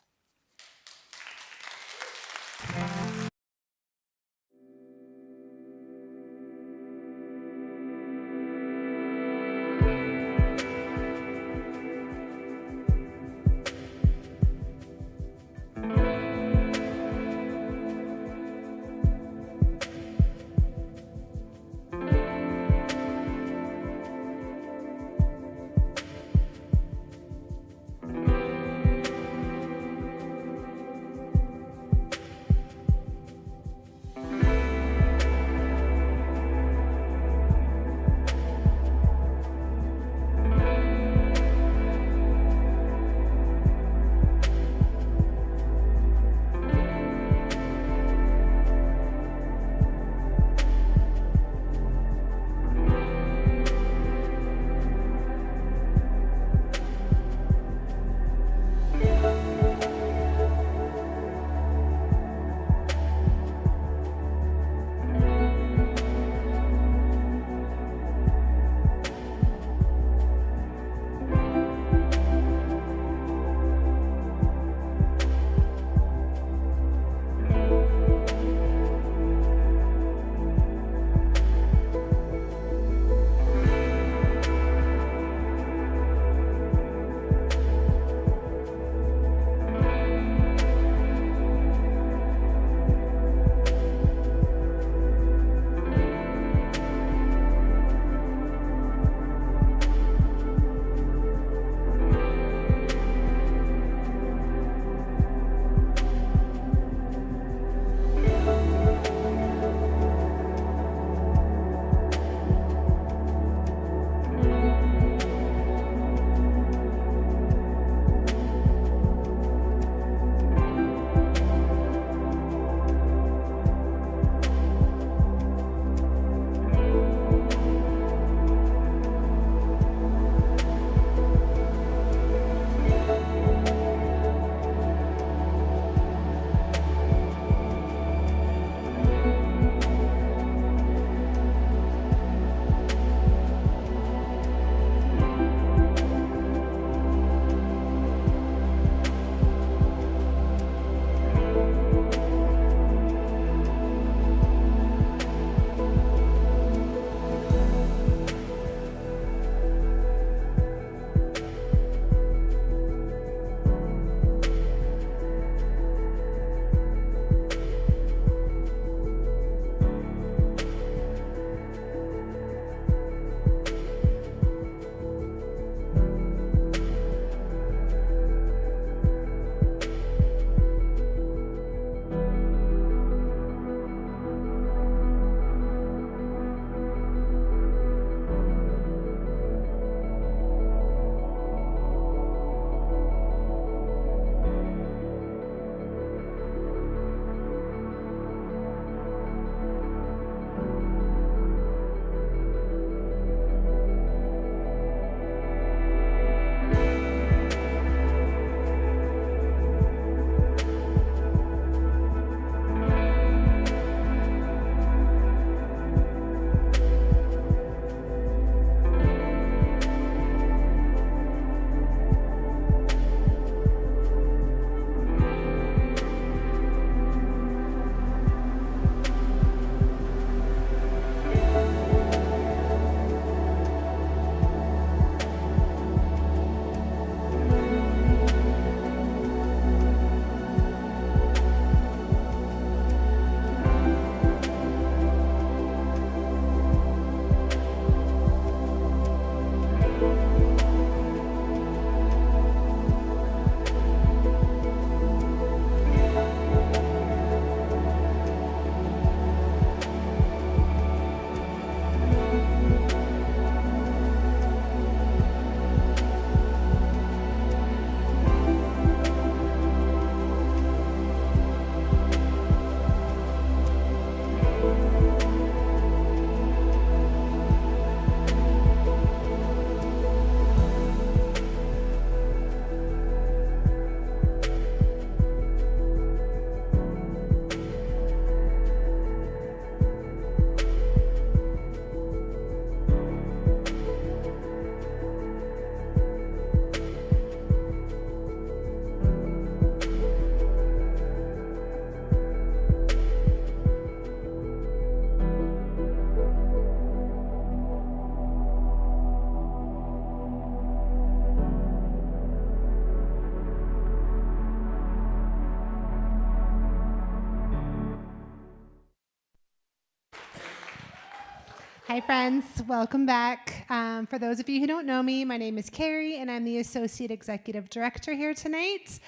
Speaker 13: Hi, friends. Welcome back. For those of you who don't know me, my name is Carrie, and I'm the Associate Executive Director here tonight.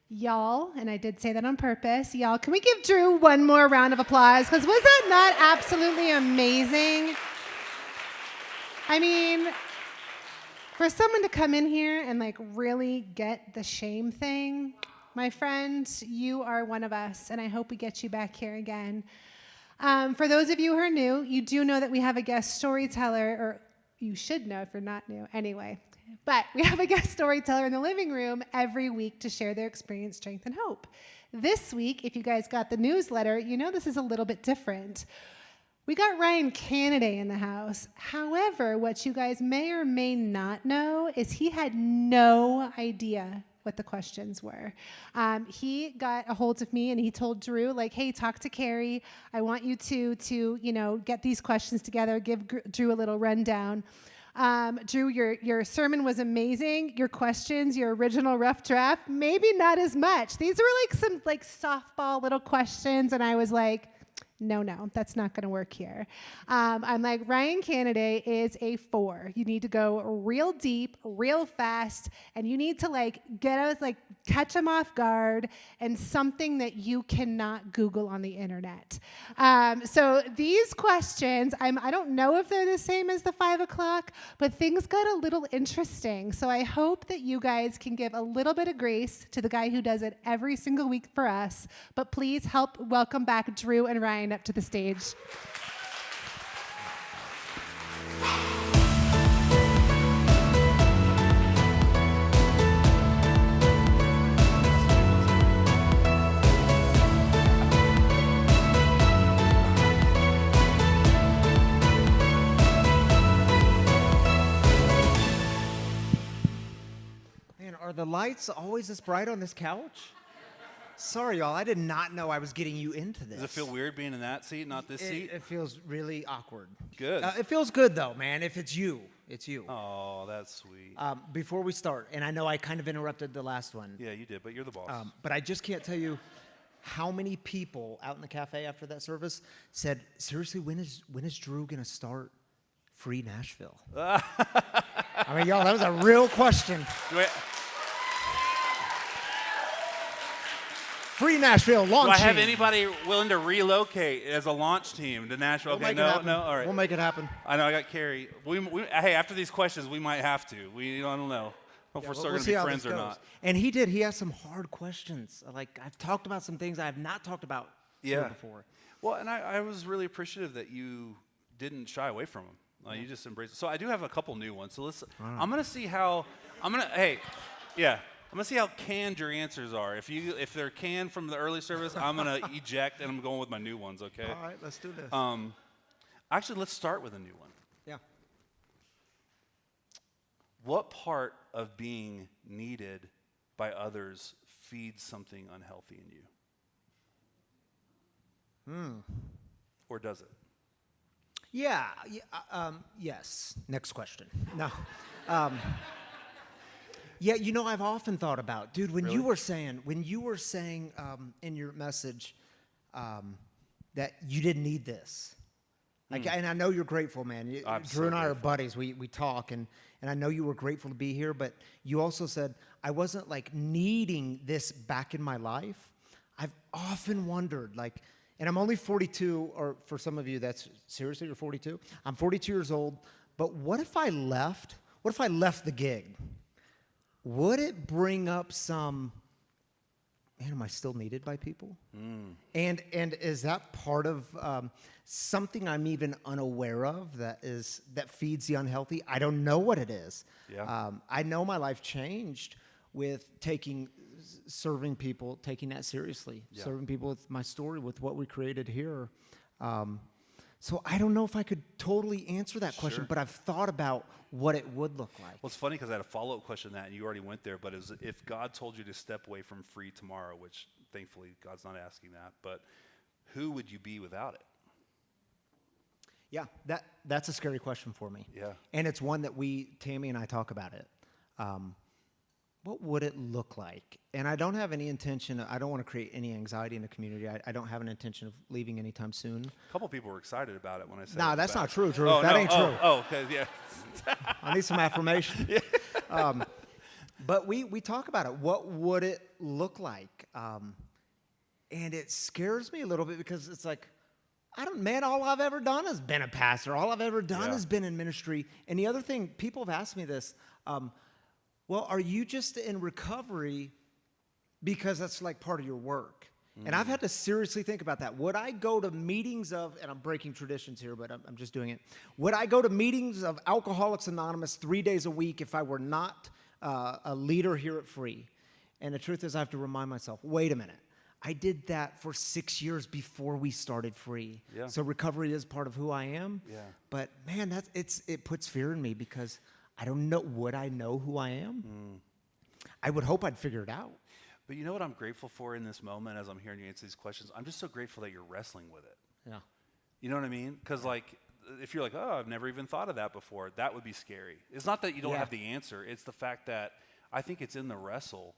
Speaker 13: Y'all, and I did say that on purpose, y'all, can we give Drew one more round of applause? Because was that not absolutely amazing? I mean, for someone to come in here and like really get the shame thing, my friend, you are one of us, and I hope we get you back here again. For those of you who are new, you do know that we have a guest storyteller, or you should know if you're not new anyway. But we have a guest storyteller in the living room every week to share their experience, strength, and hope. This week, if you guys got the newsletter, you know this is a little bit different. We got Ryan Canaday in the house. However, what you guys may or may not know is he had no idea what the questions were. He got a hold of me and he told Drew, like, hey, talk to Carrie. I want you to get these questions together, give Drew a little rundown. Drew, your sermon was amazing. Your questions, your original rough draft, maybe not as much. These were like some like softball little questions, and I was like, no, that's not going to work here. I'm like, Ryan Canaday is a 4. You need to go real deep, real fast, and you need to like get us like catch them off guard, and something that you cannot Google on the internet. So these questions, I don't know if they're the same as the 5 o'clock, but things got a little interesting. So I hope that you guys can give a little bit of grace to the guy who does it every single week for us. But please help welcome back Drew and Ryan up to the stage.
Speaker 1: Man, are the lights always this bright on this couch? Sorry, y'all. I did not know I was getting you into this.
Speaker 12: Does it feel weird being in that seat, not this seat?
Speaker 1: It feels really awkward.
Speaker 12: Good.
Speaker 1: It feels good, though, man. If it's you, it's you.
Speaker 12: Oh, that's sweet.
Speaker 1: Before we start, and I know I kind of interrupted the last one.
Speaker 12: Yeah, you did, but you're the boss.
Speaker 1: But I just can't tell you how many people out in the cafe after that service said, seriously, when is Drew going to start Free Nashville? I mean, y'all, that was a real question. Free Nashville launch.
Speaker 12: Do I have anybody willing to relocate as a launch team to Nashville?
Speaker 1: We'll
Speaker 12: Okay,
Speaker 1: make it happen.
Speaker 12: all right.
Speaker 1: We'll make it happen.
Speaker 12: I know I got Carrie. Hey, after these questions, we might have to. I don't know if we're still going to be friends or not.
Speaker 1: And he did. He asked some hard questions. Like, I've talked about some things I have not talked about here before.
Speaker 12: Well, and I was really appreciative that you didn't shy away from them. You just embraced it. So I do have a couple new ones. So I'm going to see how. I'm going to see how canned your answers are. If they're canned from the early service, I'm going to eject, and I'm going with my new ones, okay?
Speaker 1: All right, let's do this.
Speaker 12: Actually, let's start with a new one.
Speaker 1: Yeah.
Speaker 12: What part of being needed by others feeds something unhealthy in you? Or does it?
Speaker 1: Yeah. Yes. Next question. No. Yeah, I've often thought about, dude, when you were saying in your message that you didn't need this. Like, and I know you're grateful, man. Drew and I are buddies. We talk, and I know you were grateful to be here, but you also said, I wasn't like needing this back in my life. I've often wondered, like, and I'm only 42, or for some of you, that's seriously, you're 42? I'm 42 years old, but what if I left? What if I left the gig? Would it bring up some, man, am I still needed by people? And is that part of something I'm even unaware of that feeds the unhealthy? I don't know what it is.
Speaker 12: Yeah.
Speaker 1: I know my life changed with serving people, taking that seriously, serving people with my story, with what we created here. So I don't know if I could totally answer that question, but I've thought about what it would look like.
Speaker 12: Well, it's funny because I had a follow-up question to that, and you already went there, but if God told you to step away from free tomorrow, which thankfully God's not asking that, but who would you be without it?
Speaker 1: Yeah, that's a scary question for me.
Speaker 12: Yeah.
Speaker 1: And it's one that Tammy and I talk about it. what would it look like? And I don't have any intention, I don't want to create any anxiety in the community. I don't have an intention of leaving anytime soon.
Speaker 12: A couple people were excited about it when I said
Speaker 1: No,
Speaker 12: it
Speaker 1: that's
Speaker 12: back.
Speaker 1: not true, Drew.
Speaker 12: Oh,
Speaker 1: That
Speaker 12: no.
Speaker 1: ain't true.
Speaker 12: Oh, okay, yeah.
Speaker 1: I need some affirmation. Yeah. But we talk about it. What would it look like? And it scares me a little bit because it's like, all I've ever done has been a pastor. All I've ever done has been in ministry. And the other thing, people have asked me this, well, are you just in recovery because that's like part of your work? And I've had to seriously think about that. Would I go to meetings of, and I'm breaking traditions here, but I'm just doing it. Would I go to meetings of Alcoholics Anonymous 3 days a week if I were not a leader here at Free? And the truth is, I have to remind myself, wait a minute. I did that for 6 years before we started Free.
Speaker 12: Yeah.
Speaker 1: So recovery is part of who I am.
Speaker 12: Yeah.
Speaker 1: But man, it puts fear in me because I don't know, would I know who I am? I would hope I'd figure it out.
Speaker 12: But you know what I'm grateful for in this moment as I'm hearing you answer these questions? I'm just so grateful that you're wrestling with it.
Speaker 1: Yeah.
Speaker 12: You know what I mean? Because like, if you're like, oh, I've never even thought of that before, that would be scary. It's not that you don't have the answer. It's the fact that I think it's in the wrestle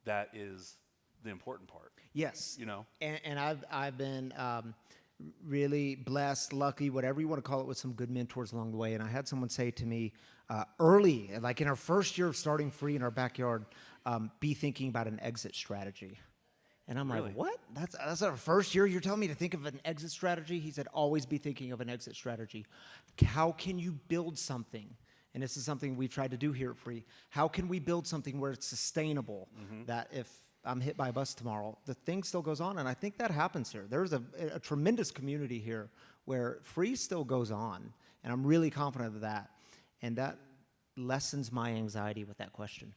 Speaker 12: that is the important part.
Speaker 1: Yes.
Speaker 12: You know?
Speaker 1: And I've been really blessed, lucky, whatever you want to call it, with some good mentors along the way. And I had someone say to me early, like in our first year of starting Free in our backyard, be thinking about an exit strategy. And I'm like, what? That's our first year? You're telling me to think of an exit strategy? He said, always be thinking of an exit strategy. How can you build something? And this is something we tried to do here at Free. How can we build something where it's sustainable, that if I'm hit by a bus tomorrow, the thing still goes on? And I think that happens here. There's a tremendous community here where Free still goes on. And I'm really confident of that. And that lessens my anxiety with that question.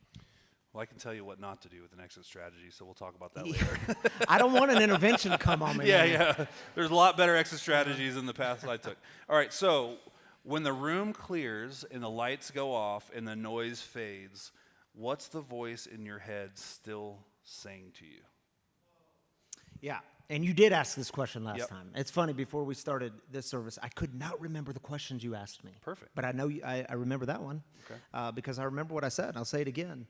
Speaker 12: Well, I can tell you what not to do with an exit strategy, so we'll talk about that later.
Speaker 1: I don't want an intervention to come on me.
Speaker 12: Yeah. There's a lot better exit strategies in the path I took. All right, so when the room clears and the lights go off and the noise fades, what's the voice in your head still saying to you?
Speaker 1: Yeah, and you did ask this question last time. It's funny, before we started this service, I could not remember the questions you asked me.
Speaker 12: Perfect.
Speaker 1: But I know I remember that one because I remember what I said, and I'll say it again.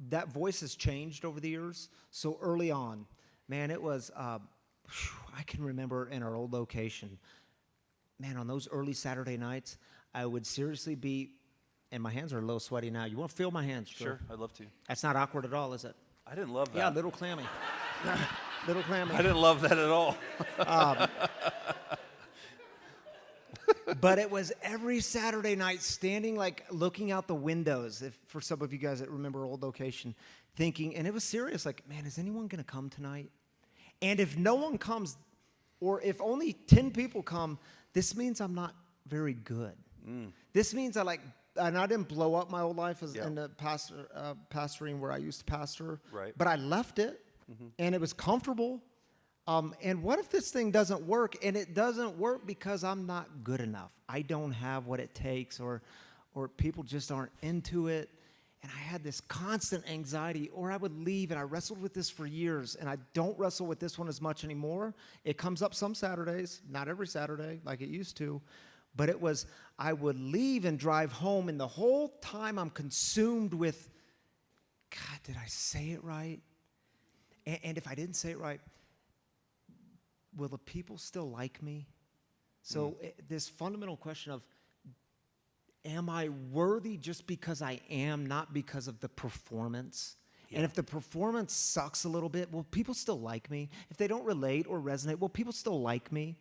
Speaker 1: That voice has changed over the years. So early on, man, it was, I can remember in our old location, man, on those early Saturday nights, I would seriously be, and my hands are a little sweaty now. You want to feel my hands?
Speaker 12: Sure, I'd love to.
Speaker 1: That's not awkward at all, is it?
Speaker 12: I didn't love that.
Speaker 1: Yeah, a little clammy. Little clammy.
Speaker 12: I didn't love that at all.
Speaker 1: But it was every Saturday night standing, like looking out the windows, if for some of you guys that remember old location, thinking, and it was serious, like, man, is anyone going to come tonight? And if no one comes, or if only 10 people come, this means I'm not very good. This means and I didn't blow up my old life as in the pastoring where I used to pastor, but I left it, and it was comfortable. And what if this thing doesn't work? And it doesn't work because I'm not good enough. I don't have what it takes, or people just aren't into it. And I had this constant anxiety, or I would leave, and I wrestled with this for years, and I don't wrestle with this one as much anymore. It comes up some Saturdays, not every Saturday like it used to, but it was, I would leave and drive home, and the whole time I'm consumed with, God, did I say it right? And if I didn't say it right, will the people still like me? So this fundamental question of, am I worthy just because I am, not because of the performance? And if the performance sucks a little bit, will people still like me? If they don't relate or resonate, will people still like me?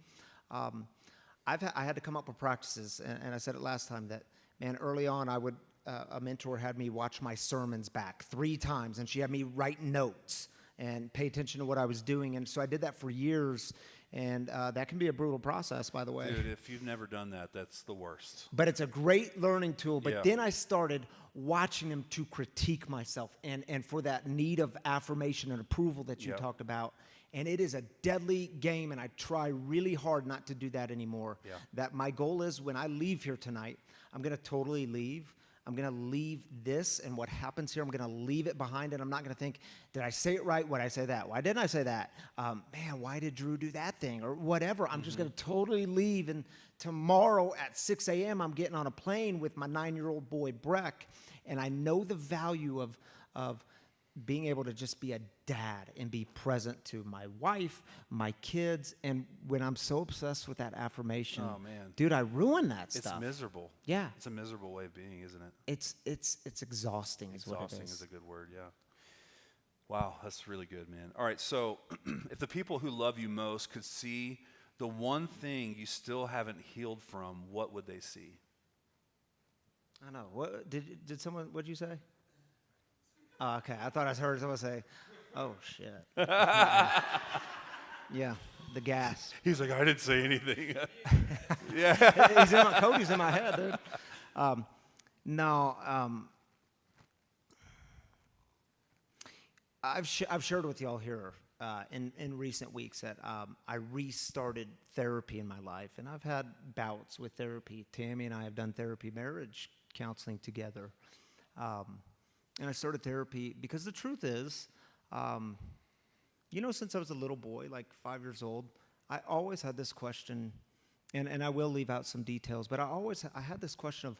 Speaker 1: I had to come up with practices, and I said it last time that, man, early on a mentor had me watch my sermons back 3 times, and she had me write notes and pay attention to what I was doing. And so I did that for years, and that can be a brutal process, by the way.
Speaker 12: Dude, if you've never done that, that's the worst.
Speaker 1: But it's a great learning tool. But then I started watching them to critique myself and for that need of affirmation and approval that you talked about. And it is a deadly game, and I try really hard not to do that anymore. That my goal is, when I leave here tonight, I'm going to totally leave. I'm going to leave this, and what happens here, I'm going to leave it behind, and I'm not going to think, did I say it right? Why did I say that? Why didn't I say that? Man, why did Drew do that thing? Or whatever. I'm just going to totally leave, and tomorrow at 6 a.m., I'm getting on a plane with my 9-year-old boy, Breck, And I know the value of being able to just be a dad and be present to my wife, my kids. And when I'm so obsessed with that affirmation,
Speaker 12: oh man,
Speaker 1: dude, I ruin that stuff.
Speaker 12: It's miserable.
Speaker 1: Yeah.
Speaker 12: It's a miserable way of being, isn't it?
Speaker 1: It's exhausting is what it is.
Speaker 12: Exhausting is a good word, yeah. Wow, that's really good, man. All right, so if the people who love you most could see the one thing you still haven't healed from, what would they see?
Speaker 1: I know. What did someone? What'd you say? Oh, okay, I thought I heard someone say, "Oh shit." Yeah, the gas.
Speaker 12: He's like, I didn't say anything. Yeah,
Speaker 1: Cody's in my head, dude. I've shared with y'all here in recent weeks that I restarted therapy in my life, and I've had bouts with therapy. Tammy and I have done therapy, marriage counseling together, and I started therapy because the truth is, since I was a little boy, like 5 years old, I always had this question, and I will leave out some details, but I had this question of,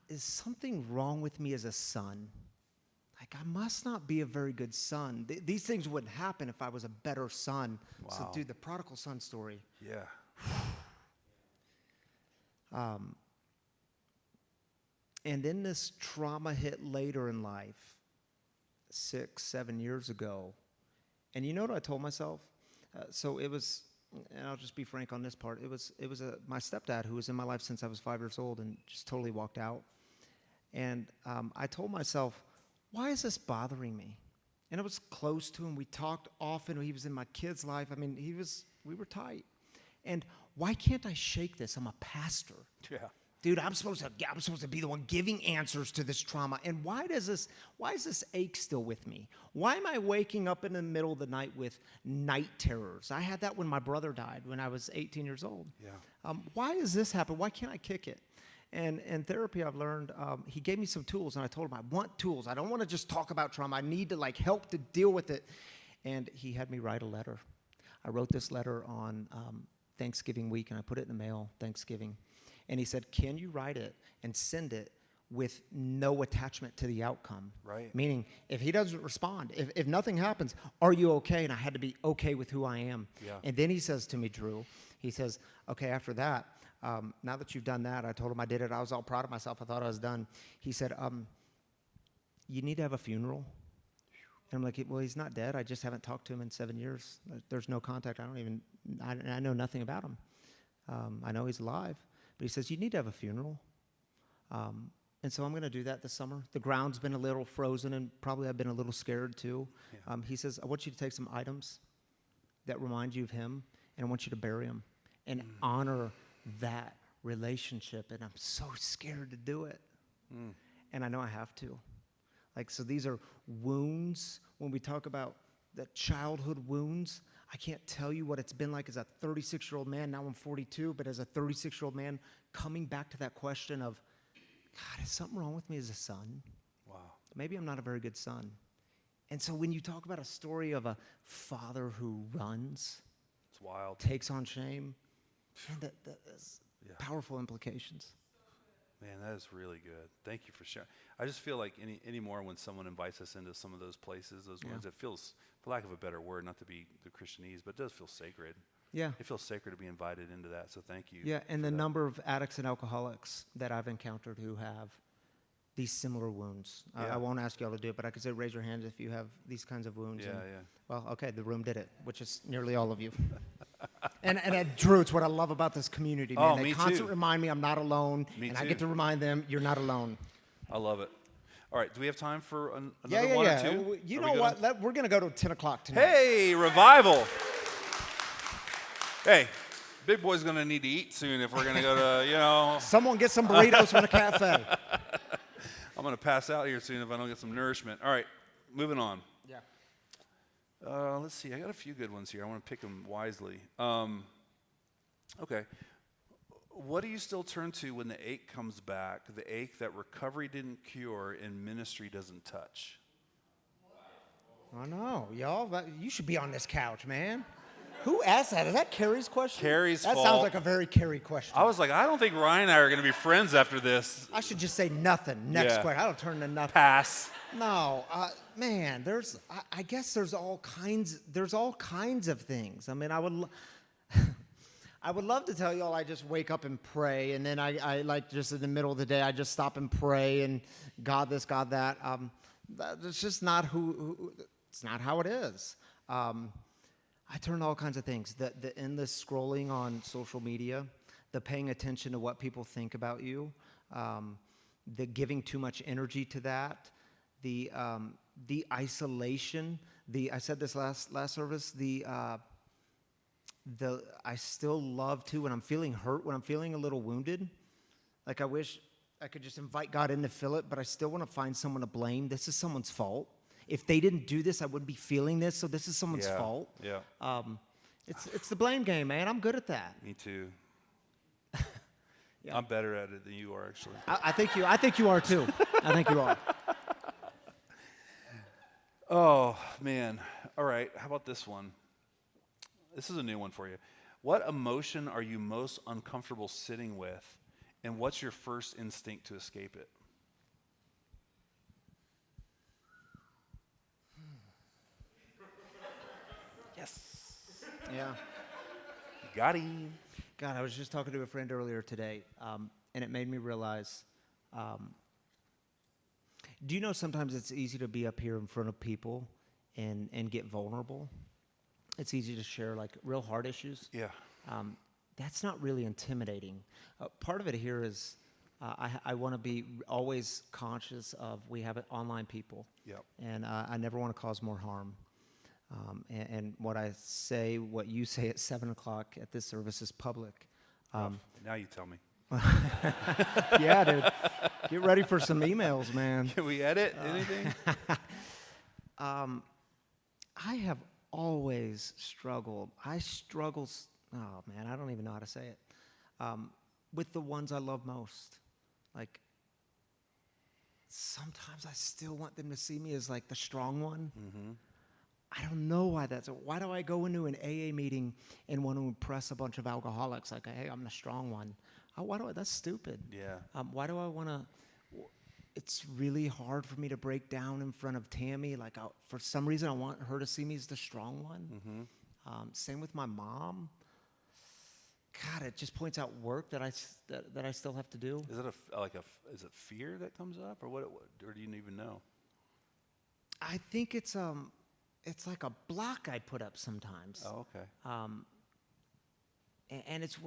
Speaker 1: is something wrong with me as a son? Like, I must not be a very good son. These things wouldn't happen if I was a better son.
Speaker 12: Wow.
Speaker 1: So, dude, the prodigal son story.
Speaker 12: Yeah.
Speaker 1: And then this trauma hit later in life, 6, 7 years ago. And you know what I told myself? So it was, and I'll just be frank on this part, it was my stepdad who was in my life since I was 5 years old and just totally walked out. And I told myself, why is this bothering me? And I was close to him. We talked often. He was in my kid's life. I mean, we were tight. And why can't I shake this? I'm a pastor.
Speaker 12: Yeah.
Speaker 1: Dude, I'm supposed to be the one giving answers to this trauma. And why is this ache still with me? Why am I waking up in the middle of the night with night terrors? I had that when my brother died when I was 18 years old.
Speaker 12: Yeah.
Speaker 1: Why does this happen? Why can't I kick it? And in therapy, I've learned, he gave me some tools, and I told him, I want tools. I don't want to just talk about trauma. I need to help to deal with it. And he had me write a letter. I wrote this letter on Thanksgiving week, and I put it in the mail, Thanksgiving. And he said, can you write it and send it with no attachment to the outcome?
Speaker 12: Right.
Speaker 1: Meaning, if he doesn't respond, if nothing happens, are you okay? And I had to be okay with who I am.
Speaker 12: Yeah.
Speaker 1: And then he says to me, Drew, he says, okay, after that, now that you've done that, I told him I did it. I was all proud of myself. I thought I was done. He said, you need to have a funeral. And I'm like, well, he's not dead. I just haven't talked to him in 7 years. There's no contact. I know nothing about him. I know he's alive. But he says, you need to have a funeral. And so I'm going to do that this summer. The ground's been a little frozen, and probably I've been a little scared too. Yeah. He says, I want you to take some items that remind you of him, and I want you to bury them and honor that relationship. And I'm so scared to do it. And I know I have to. So these are wounds. When we talk about the childhood wounds, I can't tell you what it's been like as a 36-year-old man. Now I'm 42, but as a 36-year-old man, coming back to that question of, God, is something wrong with me as a son?
Speaker 12: Wow.
Speaker 1: Maybe I'm not a very good son. And so when you talk about a story of a father who runs,
Speaker 12: it's wild,
Speaker 1: takes on shame, that has powerful implications.
Speaker 12: Man, that is really good. Thank you for sharing. I just feel like anymore when someone invites us into some of those places, those words, it feels, for lack of a better word, not to be the Christianese, but it does feel sacred.
Speaker 1: Yeah.
Speaker 12: It feels sacred to be invited into that, so thank you.
Speaker 1: Yeah, and the number of addicts and alcoholics that I've encountered who have these similar wounds. I won't ask you all to do it, but I could say raise your hands if you have these kinds of wounds.
Speaker 12: Yeah,
Speaker 1: and, well, okay, the room did it, which is nearly all of you. and Drew, it's what I love about this community, man. They constantly remind me I'm not alone, I get to remind them you're not alone.
Speaker 12: I love it. All right, do we have time for another one or two?
Speaker 1: You know what? We're going to go to 10 o'clock tonight.
Speaker 12: Hey, revival. Hey, Big Boy's going to need to eat soon if we're going to go to,
Speaker 1: Someone get some burritos from the cafe.
Speaker 12: I'm going to pass out here soon if I don't get some nourishment. All right, moving on.
Speaker 1: Yeah.
Speaker 12: Let's see. I got a few good ones here. I want to pick them wisely. Okay. What do you still turn to when the ache comes back, the ache that recovery didn't cure and ministry doesn't touch?
Speaker 1: I know, y'all. You should be on this couch, man. Who asked that? Is that Carrie's question?
Speaker 12: Carrie's
Speaker 1: That
Speaker 12: fault.
Speaker 1: sounds like a very Carrie question.
Speaker 12: I was like, I don't think Ryan and I are going to be friends after this.
Speaker 1: I should just say nothing. Next
Speaker 12: Yeah.
Speaker 1: question. I don't turn to nothing.
Speaker 12: Pass.
Speaker 1: No, man. I guess there's all kinds. There's all kinds of things. I mean, I would love to tell y'all I just wake up and pray, and then I like just in the middle of the day I just stop and pray and God this, God that. That's just not who. It's not how it is. I turn to all kinds of things. The endless scrolling on social media, the paying attention to what people think about you, the giving too much energy to that, the isolation. I said this last service. I still love to when I'm feeling hurt, when I'm feeling a little wounded. Like I wish I could just invite God in to fill it, but I still want to find someone to blame. This is someone's fault. If they didn't do this, I wouldn't be feeling this, so this is someone's fault.
Speaker 12: Yeah.
Speaker 1: It's the blame game, man. I'm good at that.
Speaker 12: Me too.
Speaker 1: Yeah.
Speaker 12: I'm better at it than you are, actually.
Speaker 1: I think you are too. I think you are.
Speaker 12: Oh, man. All right. How about this one? This is a new one for you. What emotion are you most uncomfortable sitting with, and what's your first instinct to escape it? Yes.
Speaker 1: Yeah.
Speaker 12: Got him.
Speaker 1: God, I was just talking to a friend earlier today, and it made me realize, do you know sometimes it's easy to be up here in front of people and get vulnerable? It's easy to share like real hard issues.
Speaker 12: Yeah.
Speaker 1: That's not really intimidating. Part of it here is I want to be always conscious of we have online people.
Speaker 12: Yep.
Speaker 1: And I never want to cause more harm. And what I say, what you say at 7 o'clock at this service is public.
Speaker 12: Now you tell me.
Speaker 1: Yeah, dude. Get ready for some emails, man.
Speaker 12: Can we edit anything?
Speaker 1: I have always struggled. Oh, man, I don't even know how to say it. With the ones I love most. Like, sometimes I still want them to see me as like the strong one.
Speaker 12: Mm-hmm.
Speaker 1: I don't know why why do I go into an AA meeting and want to impress a bunch of alcoholics? Like, hey, I'm the strong one. That's stupid.
Speaker 12: Yeah.
Speaker 1: Why do I want to? It's really hard for me to break down in front of Tammy. Like, for some reason, I want her to see me as the strong one.
Speaker 12: Mm-hmm.
Speaker 1: Same with my mom. God, it just points out work that I still have to do.
Speaker 12: Is it is it fear that comes up, or what? Or do you even know?
Speaker 1: I think it's like a block I put up sometimes.
Speaker 12: Oh, okay.
Speaker 1: And it's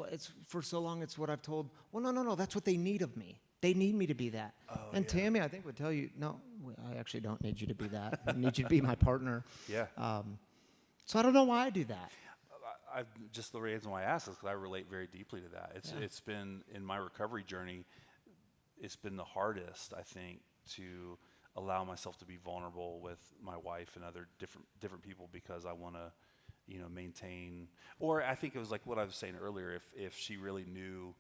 Speaker 1: for so long it's what I've told. Well, no, that's what they need of me. They need me to be that.
Speaker 12: Oh,
Speaker 1: and
Speaker 12: yeah.
Speaker 1: Tammy, I think, would tell you, no, I actually don't need you to be that. I need you to be my partner.
Speaker 12: Yeah.
Speaker 1: So I don't know why I do that.
Speaker 12: Just the reason why I ask is because I relate very deeply to that. It's been in my recovery journey. It's been the hardest, I think, to allow myself to be vulnerable with my wife and other different people because I want to, maintain. Or I think it was like what I was saying earlier. If she really knew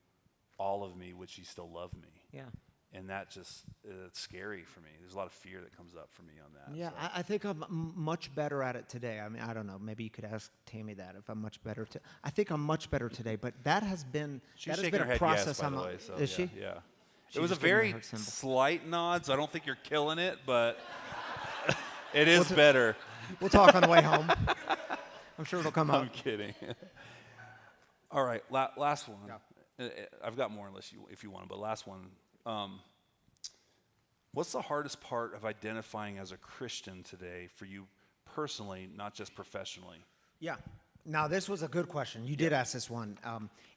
Speaker 12: all of me, would she still love me?
Speaker 1: Yeah.
Speaker 12: And that just it's scary for me. There's a lot of fear that comes up for me on that.
Speaker 1: Yeah,
Speaker 12: so.
Speaker 1: I think I'm much better at it today. I mean, I don't know. Maybe you could ask Tammy that if I'm much better. I think I'm much better today, but that has been
Speaker 12: She's
Speaker 1: that has
Speaker 12: shaking
Speaker 1: been
Speaker 12: her
Speaker 1: a
Speaker 12: head
Speaker 1: process.
Speaker 12: yes, by the way. So
Speaker 1: Is she?
Speaker 12: Yeah.
Speaker 1: She
Speaker 12: It was a
Speaker 1: just gave me
Speaker 12: very
Speaker 1: heart symbol.
Speaker 12: slight nod, so I don't think you're killing it, but it is better.
Speaker 1: We'll talk on the way home. I'm sure it'll come up.
Speaker 12: I'm kidding. All right, last one. Yeah. I've got more if you want, but last one. What's the hardest part of identifying as a Christian today for you personally, not just professionally?
Speaker 1: Yeah. Now, this was a good question. You did ask this one.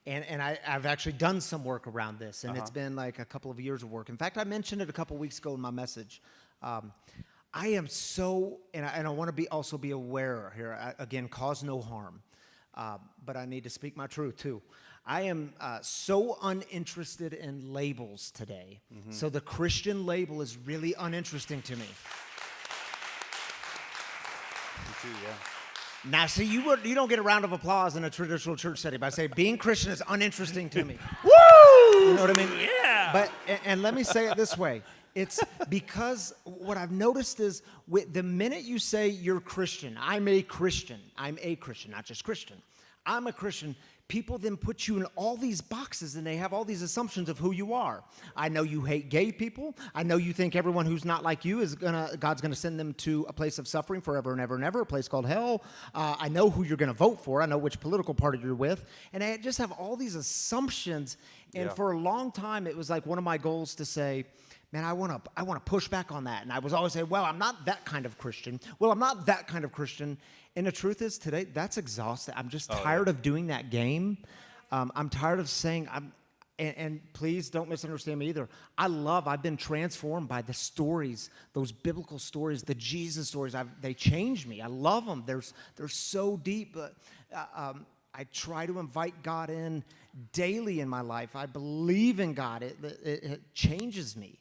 Speaker 1: And I've actually done some work around this, and it's been like a couple of years of work. In fact, I mentioned it a couple of weeks ago in my message. I am so, and I want to also be aware here, again, cause no harm. But I need to speak my truth, too. I am so uninterested in labels today. Mm-hmm. So the Christian label is really uninteresting to me.
Speaker 12: Me too, yeah.
Speaker 1: Now, see, you don't get a round of applause in a traditional church setting by saying being Christian is uninteresting to me.
Speaker 12: Woo!
Speaker 1: You know what I mean?
Speaker 12: Yeah.
Speaker 1: But and let me say it this way: It's because what I've noticed is the minute you say you're Christian, I'm a Christian, not just Christian, I'm a Christian, people then put you in all these boxes and they have all these assumptions of who you are. I know you hate gay people. I know you think everyone who's not like you God's gonna send them to a place of suffering forever and ever and ever, a place called hell. I know who you're gonna vote for. I know which political party you're with. And I just have all these assumptions. And for a long time, it was like one of my goals to say, man, I want to push back on that. And I was always saying, well, I'm not that kind of Christian. Well, I'm not that kind of Christian. And the truth is today, that's exhausting. I'm just tired of doing that game. I'm tired of saying, and please don't misunderstand me either. I've been transformed by the stories, those biblical stories, the Jesus stories. They change me. I love them. They're so deep. But I try to invite God in daily in my life. I believe in God. It changes me.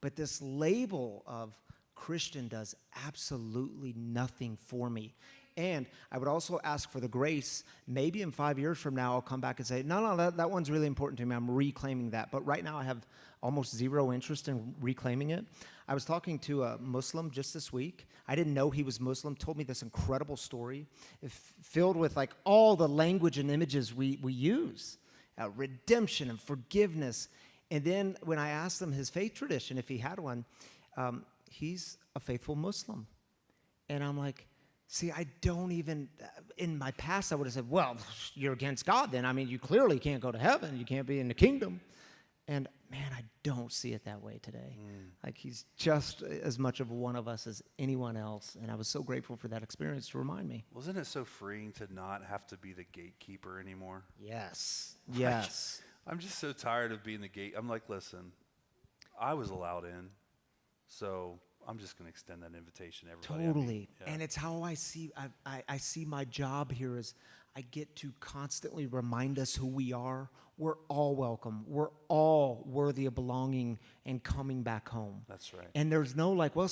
Speaker 1: But this label of Christian does absolutely nothing for me. And I would also ask for the grace, maybe in 5 years from now, I'll come back and say, no, that one's really important to me. I'm reclaiming that. But right now, I have almost zero interest in reclaiming it. I was talking to a Muslim just this week. I didn't know he was Muslim, told me this incredible story, filled with like all the language and images we use, redemption and forgiveness. And then when I asked him his faith tradition, if he had one, he's a faithful Muslim. And I'm like, see, I don't even, in my past, I would have said, well, you're against God then. I mean, you clearly can't go to heaven. You can't be in the kingdom. And man, I don't see it that way today. Like he's just as much of one of us as anyone else. And I was so grateful for that experience to remind me.
Speaker 12: Wasn't it so freeing to not have to be the gatekeeper anymore?
Speaker 1: Yes. Yes.
Speaker 12: I'm just so tired of being the gate. I'm like, listen, I was allowed in, so I'm just going to extend that invitation to everybody.
Speaker 1: Totally. And it's how I see my job here is I get to constantly remind us who we are. We're all welcome. We're all worthy of belonging and coming back home.
Speaker 12: That's right.
Speaker 1: And there's no like, well,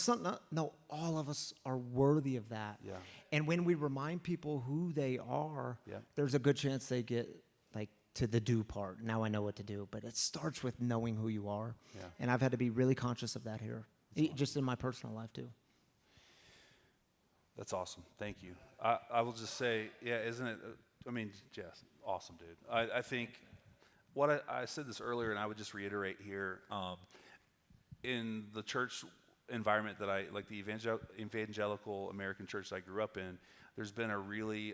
Speaker 1: no, all of us are worthy of that.
Speaker 12: Yeah.
Speaker 1: And when we remind people who they are, there's a good chance they get like to the do part. Now I know what to do. But it starts with knowing who you are.
Speaker 12: Yeah.
Speaker 1: And I've had to be really conscious of that here. Just in my personal life, too.
Speaker 12: That's awesome. Thank you. I will just say, isn't it? I mean, Jess, awesome, dude. I think what I said this earlier, and I would just reiterate here. In the church environment that I like, the evangelical American church that I grew up in, there's been a really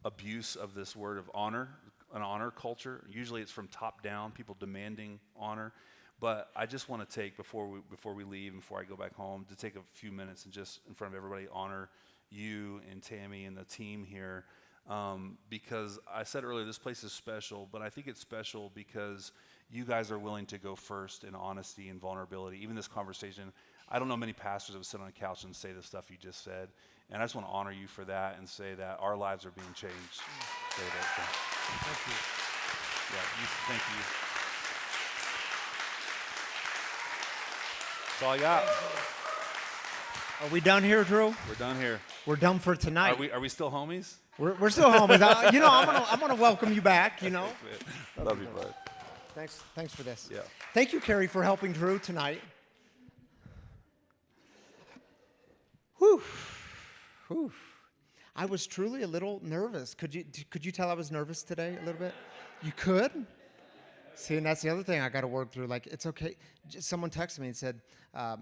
Speaker 12: abuse of this word of honor, an honor culture. Usually, it's from top down, people demanding honor. But I just want to take, before we leave and before I go back home, to take a few minutes and just in front of everybody honor you and Tammy and the team here. Because I said earlier, this place is special, but I think it's special because you guys are willing to go first in honesty and vulnerability. Even this conversation, I don't know many pastors that would sit on a couch and say the stuff you just said. And I just want to honor you for that and say that our lives are being changed. Say that.
Speaker 1: Thank you.
Speaker 12: Thank you. That's all I got.
Speaker 1: Are we done here, Drew?
Speaker 12: We're done here.
Speaker 1: We're done for tonight.
Speaker 12: Are we still homies?
Speaker 1: We're still homies. I'm gonna welcome you back. You know.
Speaker 12: Love you, bud.
Speaker 1: Thanks for this.
Speaker 12: Yeah.
Speaker 1: Thank you, Carrie, for helping Drew tonight. Whew. I was truly a little nervous. Could you tell I was nervous today a little bit? You could? See, and that's the other thing I got to work through. Like, it's okay. Someone texted me and said,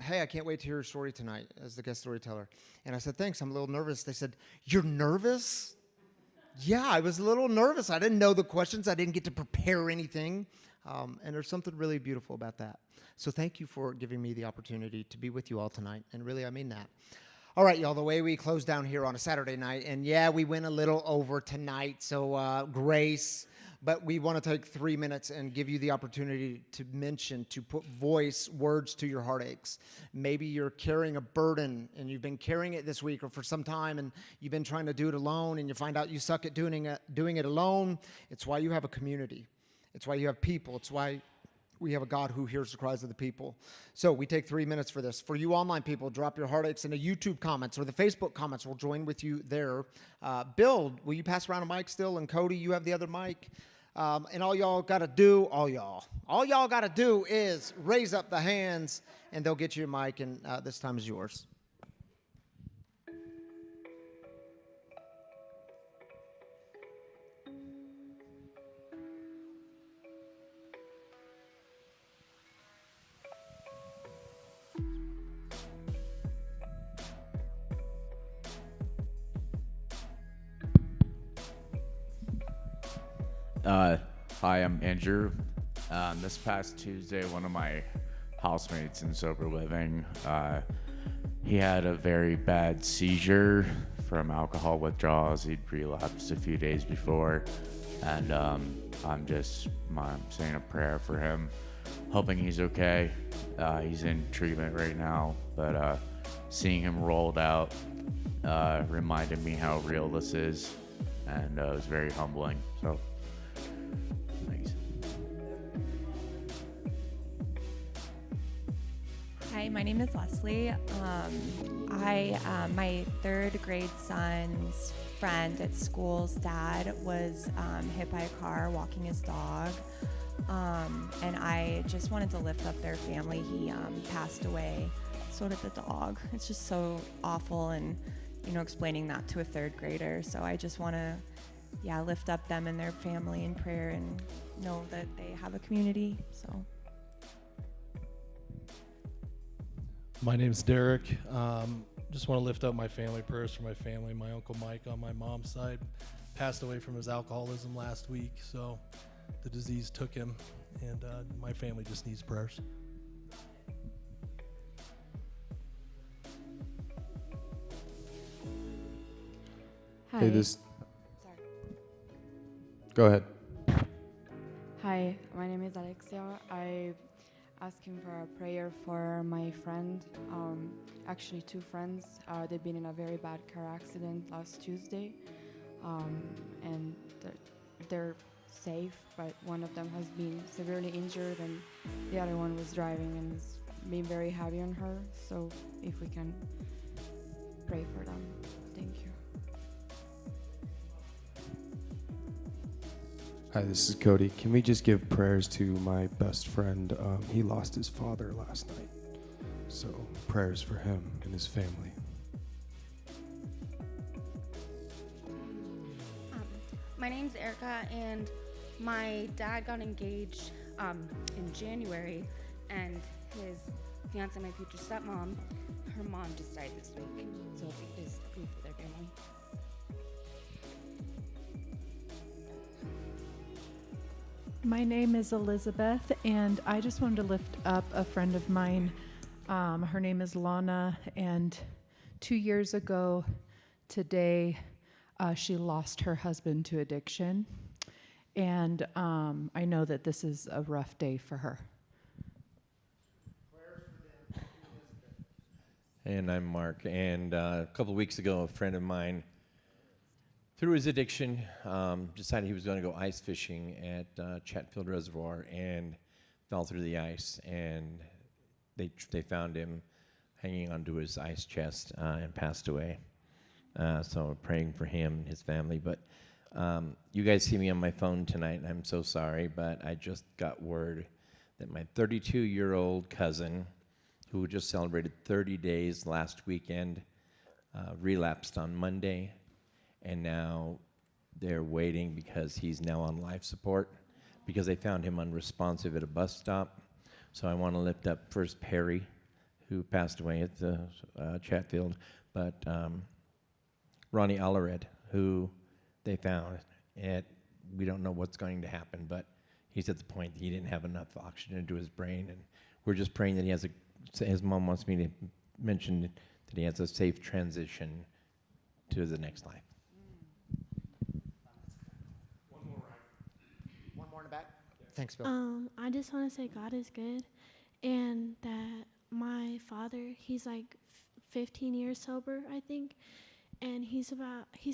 Speaker 1: hey, I can't wait to hear your story tonight as the guest storyteller. And I said, thanks, I'm a little nervous. They said, you're nervous? Yeah, I was a little nervous. I didn't know the questions. I didn't get to prepare anything. And there's something really beautiful about that. So thank you for giving me the opportunity to be with you all tonight. And really, I mean that. All right, y'all, the way we close down here on a Saturday night, and yeah, we went a little over tonight, so grace. But we want to take 3 minutes and give you the opportunity to put words to your heartaches. Maybe you're carrying a burden and you've been carrying it this week or for some time and you've been trying to do it alone and you find out you suck at doing it alone. It's why you have a community. It's why you have people. It's why we have a God who hears the cries of the people. So we take 3 minutes for this. For you online people, drop your heartaches in the YouTube comments or the Facebook comments. We'll join with you there. Bill, will you pass around a mic still? And Cody, you have the other mic. And all y'all got to do is raise up the hands, and they'll get you a mic, and this time is yours.
Speaker 14: Hi, I'm Andrew. This past Tuesday, one of my housemates in sober living, he had a very bad seizure from alcohol withdrawals. He'd relapsed a few days before, and I'm saying a prayer for him, hoping he's okay. He's in treatment right now, but seeing him rolled out reminded me how real this is, and it was very humbling. So.
Speaker 15: Hi, my name is Leslie. My third grade son's friend at school's dad was hit by a car walking his dog. And I just wanted to lift up their family. He passed away. So did the dog. It's just so awful, and explaining that to a third grader. So I just want to, lift up them and their family in prayer and know that they have a community. So.
Speaker 16: My name's Derek. Just want to lift up my family prayers for my family. My Uncle Mike on my mom's side passed away from his alcoholism last week, so the disease took him, and my family just needs prayers.
Speaker 5: Hi.
Speaker 3: Hey, Go ahead.
Speaker 5: Hi, my name is Alexia. I asking for a prayer for my friend. Actually, two friends. They've been in a very bad car accident last Tuesday, and they're safe, but one of them has been severely injured, and the other one was driving and it's been very heavy on her. So if we can pray for them, thank you.
Speaker 3: Hi, this is Cody. Can we just give prayers to my best friend? He lost his father last night. So prayers for him and his family.
Speaker 17: My name's Erica, and my dad got engaged in January, and his fiance, my future stepmom, her mom just died this week. So if you just pray for their family.
Speaker 18: My name is Elizabeth, and I just wanted to lift up a friend of mine. Her name is Lana, and 2 years ago today, she lost her husband to addiction. And I know that this is a rough day for her.
Speaker 10: And I'm Mark. And a couple of weeks ago, a friend of mine, through his addiction, decided he was going to go ice fishing at Chatfield Reservoir and fell through the ice. And they found him hanging onto his ice chest and passed away. So we're praying for him and his family. But you guys see me on my phone tonight, and I'm so sorry, but I just got word that my 32-year-old cousin, who just celebrated 30 days last weekend, relapsed on Monday. And now they're waiting because he's now on life support because they found him unresponsive at a bus stop. So I want to lift up first Perry, who passed away at the Chatfield, but Ronnie Allered, who they found. And we don't know what's going to happen, but he's at the point that he didn't have enough oxygen into his brain. And we're just praying that he has his mom wants me to mention that he has a safe transition to the next life.
Speaker 1: Thanks, Bill.
Speaker 19: I just want to say God is good, and that my father, he's like 15 years sober, I think, and he's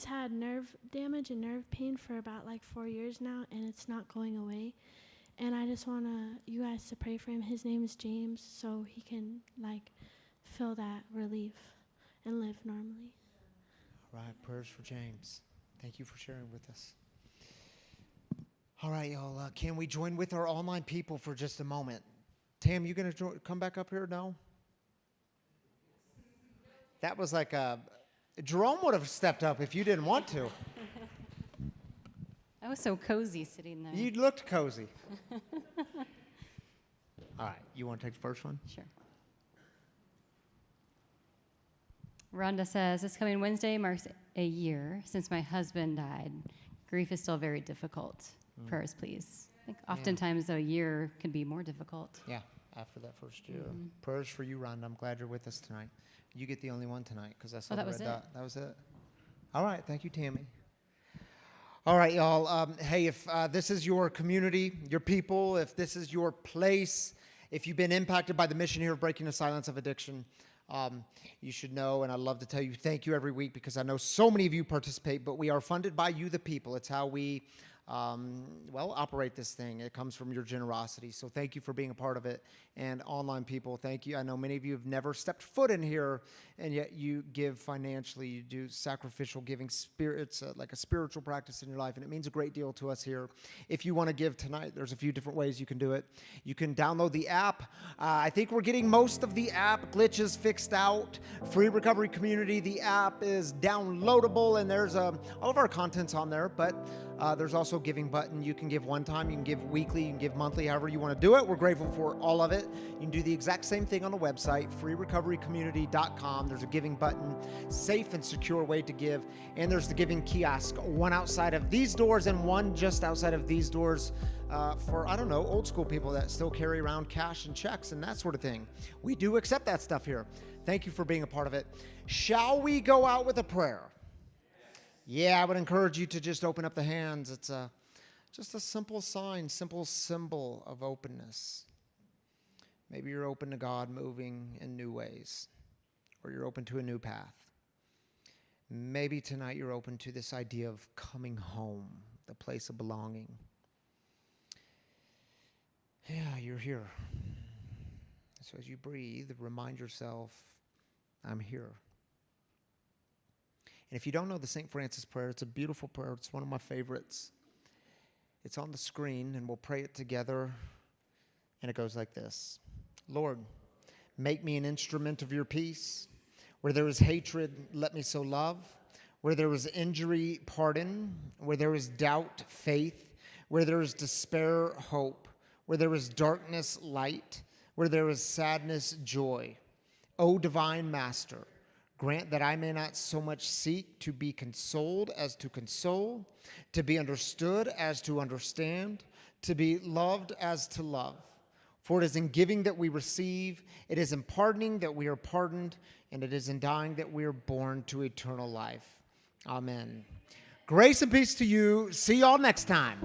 Speaker 19: had nerve damage and nerve pain for about like 4 years now, and it's not going away. And I just want you guys to pray for him. His name is James, so he can like feel that relief and live normally.
Speaker 1: All right, prayers for James. Thank you for sharing with us. All right, y'all. Can we join with our online people for just a moment? Tam, you going to come back up here? No? That was like Jerome would have stepped up if you didn't want to.
Speaker 11: I was so cozy sitting there.
Speaker 1: You looked cozy. All right, you want to take the first one?
Speaker 11: Sure. Rhonda says, this coming Wednesday marks a year since my husband died. Grief is still very difficult. Prayers, please. I think oftentimes a year can be more difficult.
Speaker 1: Yeah, after that first year. Prayers for you, Rhonda. I'm glad you're with us tonight. You get the only one tonight because I saw the red dot. That was it. All right, thank you, Tammy. All right, y'all. Hey, if this is your community, your people, if this is your place, if you've been impacted by the mission here of breaking the silence of addiction, you should know, and I love to tell you thank you every week because I know so many of you participate, but we are funded by you, the people. It's how we, operate this thing. It comes from your generosity. So thank you for being a part of it. And online people, thank you. I know many of you have never stepped foot in here, and yet you give financially. You do sacrificial giving. It's like a spiritual practice in your life, and it means a great deal to us here. If you want to give tonight, there's a few different ways you can do it. You can download the app. I think we're getting most of the app glitches fixed out. Free Recovery Community, the app is downloadable, and there's all of our content's on there, but there's also a giving button. You can give one time, you can give weekly, you can give monthly, however you want to do it. We're grateful for all of it. You can do the exact same thing on the website, freerecoverycommunity.com. There's a giving button, safe and secure way to give. And there's the giving kiosk, one outside of these doors and one just outside of these doors for, I don't know, old school people that still carry around cash and checks and that sort of thing. We do accept that stuff here. Thank you for being a part of it. Shall we go out with a prayer? Yeah, I would encourage you to just open up the hands. It's just a simple sign, simple symbol of openness. Maybe you're open to God moving in new ways, or you're open to a new path. Maybe tonight you're open to this idea of coming home, the place of belonging. Yeah, you're here. So as you breathe, remind yourself, I'm here. And if you don't know the St. Francis prayer, it's a beautiful prayer. It's one of my favorites. It's on the screen, and we'll pray it together. And it goes like this. Lord, make me an instrument of your peace. Where there is hatred, let me sow love. Where there is injury, pardon. Where there is doubt, faith. Where there is despair, hope. Where there is darkness, light. Where there is sadness, joy. O divine Master, grant that I may not so much seek to be consoled as to console, to be understood as to understand, to be loved as to love. For it is in giving that we receive, it is in pardoning that we are pardoned, and it is in dying that we are born to eternal life. Amen. Grace and peace to you. See y'all next time.